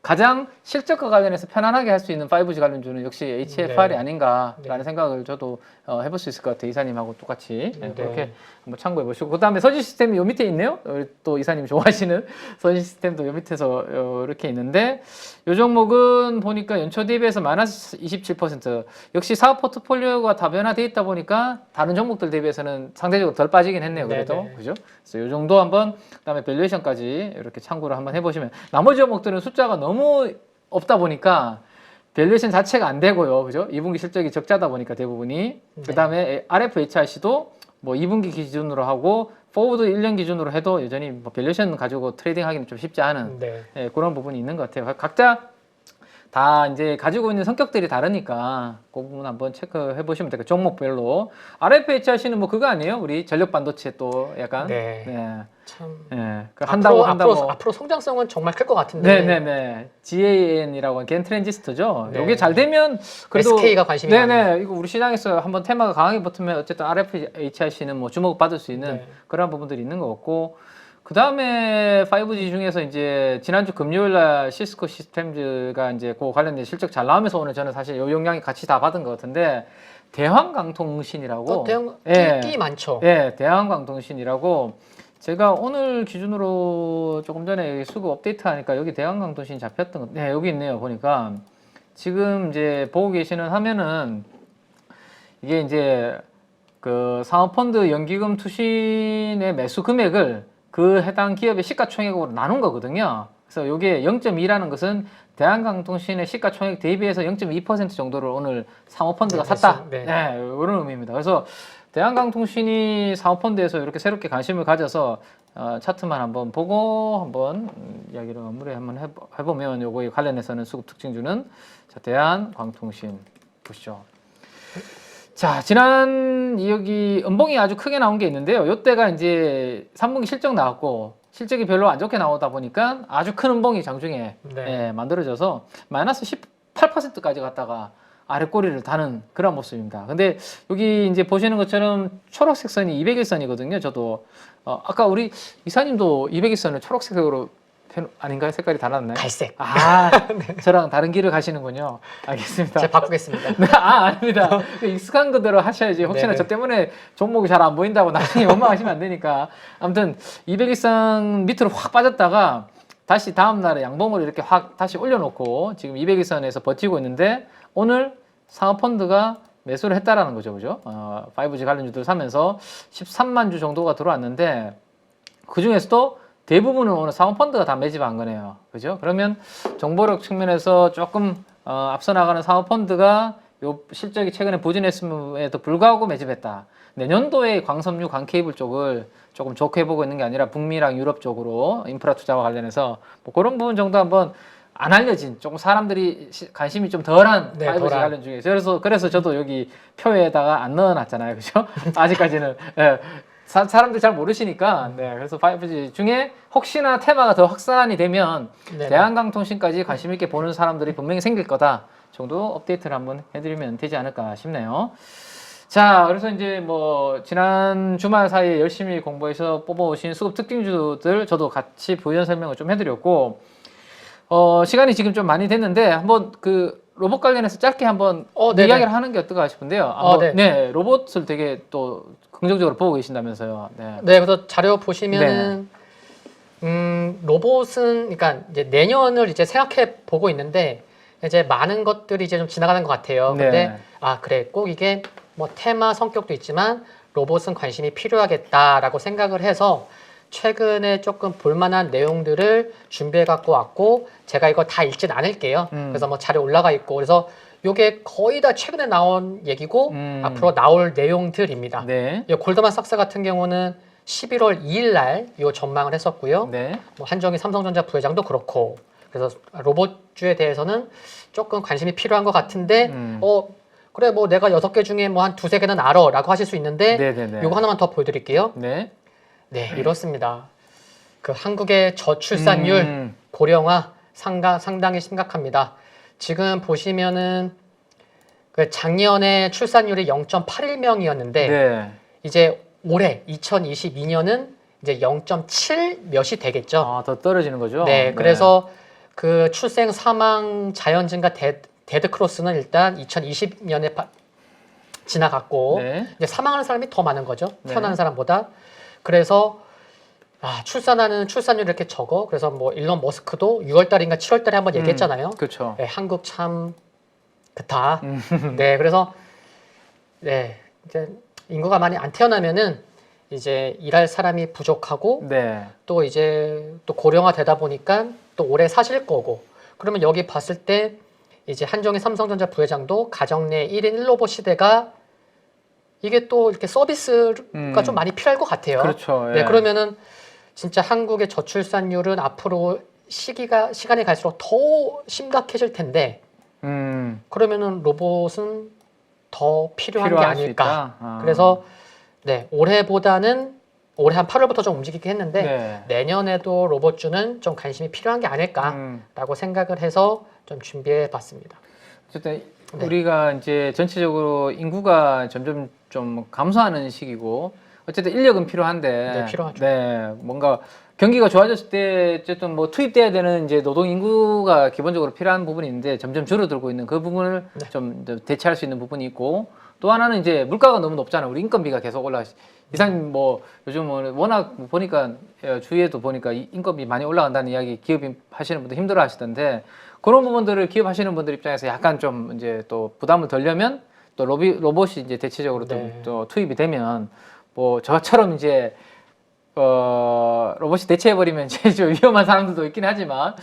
가장 실적과 관련해서 편안하게 할 수 있는 5G 관련주는 역시 HFR이 아닌가라는 생각을 저도 해볼 수 있을 것 같아요. 이사님하고 똑같이 그렇게 한번 참고해 보시고 그 다음에 서지 시스템이 요 밑에 있네요. 또 이사님이 좋아하시는 서지 시스템도 요 밑에서 이렇게 있는데 요 종목은 보니까 연초 대비해서 마이너스 27% 역시 사업 포트폴리오가 다변화되어 있다 보니까 다른 종목들 대비해서는 상대적으로 덜 빠지긴 했네요. 그래도 그죠? 그래서 요 정도 한번 그다음에 밸류에이션까지 이렇게 참고를 한번 해보시면 나머지 종목들은 숫자가 너무 없다 보니까 밸류에이션 자체가 안 되고요. 그죠? 2분기 실적이 적자다 보니까 대부분이 그다음에 RFHRC도 뭐 2분기 기준으로 하고 포워드 1년 기준으로 해도 여전히 뭐 밸류에이션 가지고 트레이딩 하기는 좀 쉽지 않은 그런 부분이 있는 것 같아요. 각자 다 이제 가지고 있는 성격들이 다르니까 그 부분 한번 체크해 보시면 돼요. 종목별로. RFHRC는 뭐 그거 아니에요? 우리 전력 반도체 또 약간 참 앞으로 성장성은 정말 클 것 같은데. 네네네. GAN이라고 겐 트랜지스터죠. 이게 잘 되면 그래도 SK가 관심이 많아요. 이거 우리 시장에서 한번 테마가 강하게 붙으면 어쨌든 RFHRC는 뭐 주목받을 수 있는 그런 부분들이 있는 것 같고. 그 다음에 5G 중에서 이제 지난주 금요일 날 시스코 시스템즈가 이제 그 관련된 실적 잘 나오면서 오늘 저는 사실 요 영향이 같이 다 받은 것 같은데 대한강통신이라고 끼 많죠. 대한강통신이라고 제가 오늘 기준으로 조금 전에 수급 업데이트 하니까 여기 대한강통신 잡혔던 거 여기 있네요. 보니까 지금 이제 보고 계시는 화면은 이게 이제 그 사모펀드 연기금 투신의 매수 금액을 그 해당 기업의 시가총액으로 나눈 거거든요. 그래서 이게 0.2라는 것은 대한강통신의 시가총액 대비해서 0.2% 정도를 오늘 사모펀드가 샀다. 이런 의미입니다. 그래서 대한강통신이 사모펀드에서 이렇게 새롭게 관심을 가져서 차트만 한번 보고 한번 이야기를 마무리 한번 해보면 요거에 관련해서는 수급 특징주는 자, 대한광통신 보시죠. 자, 지난 여기 음봉이 아주 크게 나온 게 있는데요. 이때가 이제 3분기 실적 나왔고 실적이 별로 안 좋게 나오다 보니까 아주 큰 음봉이 장중에 만들어져서 마이너스 18%까지 갔다가 아래 꼬리를 다는 그런 모습입니다. 근데 여기 이제 보시는 것처럼 초록색 선이 200일선이거든요. 저도 아까 우리 이사님도 200일선을 초록색으로 아닌가요? 색깔이 달랐나요? 갈색. 저랑 다른 길을 가시는군요. 알겠습니다. 제가 바꾸겠습니다. 아닙니다. 익숙한 그대로 하셔야지. 혹시나 저 때문에 종목이 잘 안 보인다고 나중에 원망하시면 안 되니까. 아무튼 200일선 밑으로 확 빠졌다가 다시 다음날에 양봉을 이렇게 확 다시 올려놓고 지금 200일선에서 버티고 있는데 오늘 사모펀드가 매수를 했다라는 거죠. 그죠? 5G 관련주들 사면서 13만 주 정도가 들어왔는데 그 중에서도 대부분은 오늘 사모펀드가 다 매집한 거네요. 그죠? 그러면 정보력 측면에서 조금 앞서 나가는 사모펀드가 요 실적이 최근에 부진했음에도 불구하고 매집했다. 내년도에 광섬유, 광케이블 쪽을 조금 좋게 보고 있는 게 아니라 북미랑 유럽 쪽으로 인프라 투자와 관련해서 뭐 그런 부분 정도 한번 안 알려진 조금 사람들이 관심이 좀 덜한 5G 관련 중에서 그래서 저도 여기 표에다가 안 넣어놨잖아요. 그죠? 아직까지는 사람들 잘 모르시니까 그래서 5G 중에 혹시나 테마가 더 확산이 되면 대한강통신까지 관심 있게 보는 사람들이 분명히 생길 거다 정도 업데이트를 한번 해드리면 되지 않을까 싶네요. 자, 그래서 이제 뭐 지난 주말 사이에 열심히 공부해서 뽑아오신 수급 특징주들 저도 같이 부연 설명을 좀 해드렸고, 시간이 지금 좀 많이 됐는데 한번 그 로봇 관련해서 짧게 한번 네네. 이야기를 하는 게 어떨까 싶은데요. 네. 네, 로봇을 되게 또 긍정적으로 보고 계신다면서요. 네. 네, 그래서 자료 보시면은 로봇은 그러니까 이제 내년을 이제 생각해 보고 있는데 이제 많은 것들이 이제 좀 지나가는 것 같아요. 근데 네. 그래 꼭 이게 뭐 테마 성격도 있지만 로봇은 관심이 필요하겠다라고 생각을 해서 최근에 조금 볼만한 내용들을 준비해 갖고 왔고 제가 이거 다 읽진 않을게요. 그래서 뭐 자료 올라가 있고 그래서 요게 거의 다 최근에 나온 얘기고 앞으로 나올 내용들입니다. 네. 이 골드만삭스 같은 경우는 11월 2일 날 요 전망을 했었고요. 네. 뭐 한정희 삼성전자 부회장도 그렇고 그래서 로봇주에 대해서는 조금 관심이 필요한 것 같은데 그래 뭐 내가 6개 중에 뭐 한 2-3개는 알아 라고 하실 수 있는데 네네네. 요거 하나만 더 보여드릴게요. 네. 네, 이렇습니다. 그 한국의 저출산율 고령화 상당히 심각합니다. 지금 보시면은 그 작년에 출산율이 0.81명이었는데 네. 이제 올해 2022년은 이제 0.7 몇이 되겠죠. 아, 더 떨어지는 거죠? 네, 그래서 그 출생 사망 자연 증가 데드 크로스는 일단 2020년에 지나갔고 네. 이제 사망하는 사람이 더 많은 거죠. 네. 태어나는 사람보다. 그래서 출산하는 출산율이 이렇게 적어. 그래서 뭐 일론 머스크도 6월 달인가 7월 달에 한번 얘기했잖아요. 그렇죠. 네, 한국 참 그렇다. 네, 그래서 네, 이제 인구가 많이 안 태어나면은 이제 일할 사람이 부족하고 네. 또 이제 또 고령화 되다 보니까 또 오래 사실 거고 그러면 여기 봤을 때 이제 한정희 삼성전자 부회장도 가정 내 1인 1로봇 시대가 이게 또 이렇게 서비스가 좀 많이 필요할 것 같아요. 그렇죠. 네, 예. 그러면은 진짜 한국의 저출산율은 앞으로 시간이 갈수록 더 심각해질 텐데 그러면은 로봇은 더 필요한 게 필요할 수 아닐까. 있다? 아. 그래서 네, 올해보다는 올해 한 8월부터 좀 움직이긴 했는데 네. 내년에도 로봇주는 좀 관심이 필요한 게 아닐까라고 생각을 해서 좀 준비해 봤습니다. 어쨌든 네. 우리가 이제 전체적으로 인구가 점점 좀 감소하는 시기고 어쨌든 인력은 필요한데 네, 필요하죠. 네, 뭔가 경기가 좋아졌을 때 어쨌든 뭐 투입돼야 되는 이제 노동 인구가 기본적으로 필요한 부분이 있는데 점점 줄어들고 있는 그 부분을 네. 좀 대체할 수 있는 부분이 있고 또 하나는 이제 물가가 너무 높잖아요. 우리 인건비가 계속 이상 뭐 요즘은 워낙 보니까 주위에도 보니까 인건비 많이 올라간다는 이야기 기업이 하시는 분들 힘들어 하시던데 그런 부분들을 기업 하시는 분들 입장에서 약간 좀 이제 또 부담을 덜려면 또 로봇이 이제 대체적으로 네. 또 투입이 되면 뭐 저처럼 이제 로봇이 대체해버리면 이제 좀 위험한 사람들도 있긴 하지만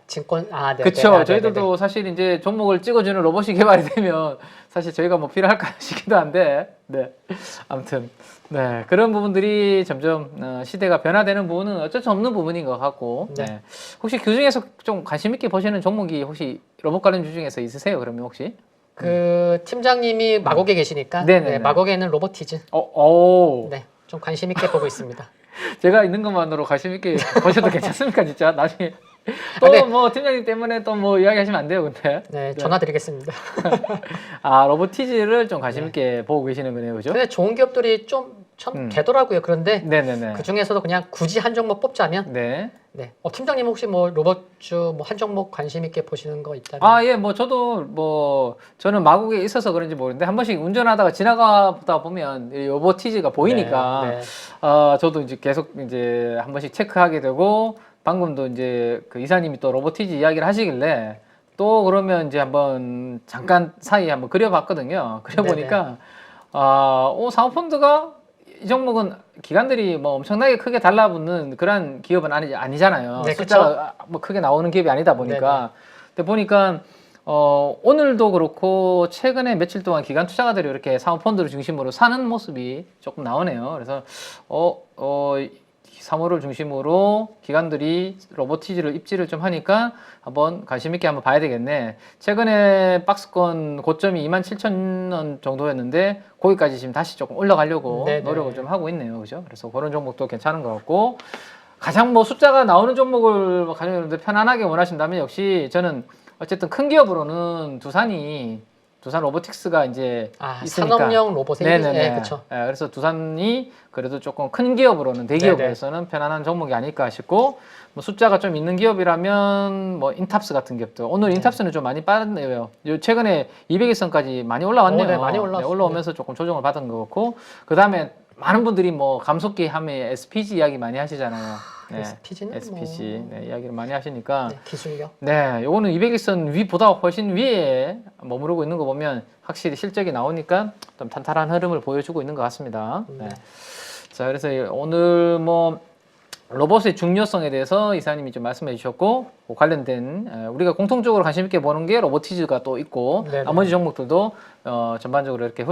증권 네. 그렇죠. 네, 저희들도 사실 이제 종목을 찍어주는 로봇이 개발이 되면 사실 저희가 뭐 필요할까 싶기도 한데 네. 아무튼 네, 그런 부분들이 점점 시대가 변화되는 부분은 어쩔 수 없는 부분인 것 같고 네. 네. 혹시 그 중에서 좀 관심 있게 보시는 종목이 혹시 로봇 관련 주 중에서 있으세요? 그러면 혹시? 그 팀장님이 마곡에 계시니까 네네네. 네, 마곡에는 로보티즈 네. 좀 관심 있게 보고 있습니다. 제가 있는 것만으로 관심 있게 보셔도 괜찮습니까, 진짜? 나중에 네. 또 뭐 팀장님 때문에 또 뭐 이야기하시면 안 돼요, 근데. 네, 전화 드리겠습니다. 로보티즈를 좀 관심 있게 보고 계시는 거네요, 그죠? 근데 좋은 기업들이 좀 참 되더라고요. 그런데 네네네. 그 중에서도 그냥 굳이 한 종목 뽑자면 네. 네. 팀장님 혹시 뭐 로봇주 뭐 한 종목 관심 있게 보시는 거 있다면? 예, 뭐 저도 저는 마곡에 있어서 그런지 모르는데 한 번씩 운전하다가 지나가다 보면 이 로보티즈가 보이니까 네. 저도 이제 계속 이제 한 번씩 체크하게 되고 방금도 이제 그 이사님이 또 로보티즈 이야기를 하시길래 또 그러면 이제 한번 잠깐 사이에 한번 그려봤거든요. 그려보니까 사모펀드가 이 종목은 기관들이 뭐 엄청나게 크게 달라붙는 그런 기업은 아니잖아요. 네, 숫자가 뭐 크게 나오는 기업이 아니다 보니까. 근데 보니까 오늘도 그렇고 최근에 며칠 동안 기관 투자가들이 이렇게 사모펀드를 중심으로 사는 모습이 조금 나오네요. 그래서 3월을 중심으로 기관들이 로보티즈를 입지를 좀 하니까 한번 관심 있게 한번 봐야 되겠네. 최근에 박스권 고점이 27,000원 정도였는데 거기까지 지금 다시 조금 올라가려고 네네. 노력을 좀 하고 있네요. 그죠? 그래서 그런 종목도 괜찮은 것 같고 가장 뭐 숫자가 나오는 종목을 가장 편안하게 원하신다면 역시 저는 어쨌든 큰 기업으로는 두산이 두산 로보틱스가 이제 아, 있으니까. 산업용 로봇의 네네네. 그렇죠. 그래서 두산이 그래도 조금 큰 기업으로는 대기업에서는 편안한 종목이 아닐까 싶고 뭐 숫자가 좀 있는 기업이라면 뭐 인탑스 같은 기업도 오늘 인탑스는 좀 많이 빠졌네요. 최근에 200일선까지 많이 올라왔네요. 네, 많이 올라왔습니다. 올라오면서 조금 조정을 받은 것 같고 그 다음에 많은 분들이 뭐 감속기 하면 SPG 이야기 많이 하시잖아요. 네. SPG는 SPG 뭐... 네, 이야기를 많이 하시니까 기술력. 네, 요거는 200일선 위보다 훨씬 위에 머무르고 있는 거 보면 확실히 실적이 나오니까 좀 탄탄한 흐름을 보여주고 있는 것 같습니다. 네. 자, 그래서 오늘 뭐 로봇의 중요성에 대해서 이사님이 좀 말씀해 주셨고 그 관련된 우리가 공통적으로 관심 있게 보는 게 로보티즈가 또 있고 네네. 나머지 종목들도 전반적으로 이렇게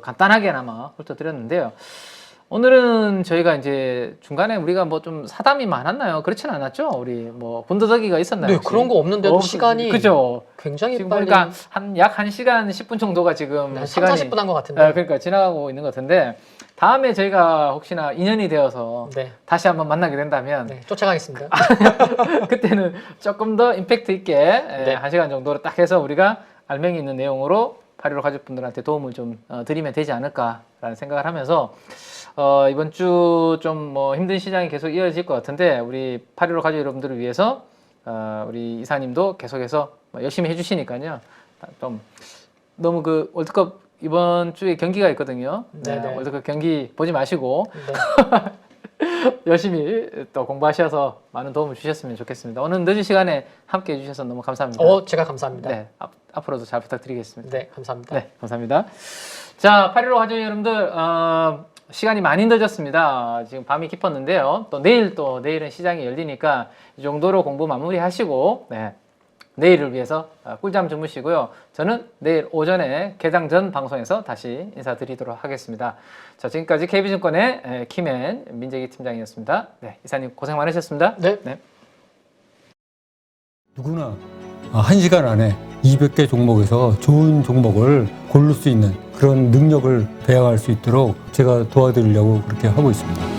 간단하게나마 훑어드렸는데요. 오늘은 저희가 이제 중간에 우리가 뭐 좀 사담이 많았나요? 그렇지는 않았죠? 우리 뭐 군더더기가 있었나요? 네, 혹시? 그런 거 없는데도 시간이 그죠? 굉장히 지금 빨리 보니까 약 1시간 10분 정도가 지금 한 시간이 40분 한 것 같은데. 그러니까 지나가고 있는 것 같은데 다음에 저희가 혹시나 인연이 되어서 네. 다시 한번 만나게 된다면 네, 쫓아가겠습니다. 그때는 조금 더 임팩트 있게 네. 1시간 정도로 딱 해서 우리가 알맹이 있는 내용으로 8.15 가족분들한테 도움을 좀 드리면 되지 않을까라는 생각을 하면서 이번 주 좀 뭐 힘든 시장이 계속 이어질 것 같은데 우리 8.15 가족 여러분들을 위해서 우리 이사님도 계속해서 열심히 해주시니까요. 좀 너무 그 월드컵 이번 주에 경기가 있거든요. 네네. 월드컵 경기 보지 마시고 네. 열심히 또 공부하셔서 많은 도움을 주셨으면 좋겠습니다. 오늘 늦은 시간에 함께 해주셔서 너무 감사합니다. 제가 감사합니다. 네, 앞으로도 잘 부탁드리겠습니다. 네, 감사합니다. 네, 감사합니다. 자, 8.15 가족 여러분들 시간이 많이 늦었습니다. 지금 밤이 깊었는데요. 또 내일은 시장이 열리니까 이 정도로 공부 마무리하시고 내일을 위해서 꿀잠 주무시고요. 저는 내일 오전에 개장 전 방송에서 다시 인사드리도록 하겠습니다. 자, 지금까지 KB증권의 김앤 민재기 팀장이었습니다. 네, 이사님 고생 많으셨습니다. 네. 누구나 1시간 안에 200개 종목에서 좋은 종목을 고를 수 있는 그런 능력을 배양할 수 있도록 제가 도와드리려고 그렇게 하고 있습니다.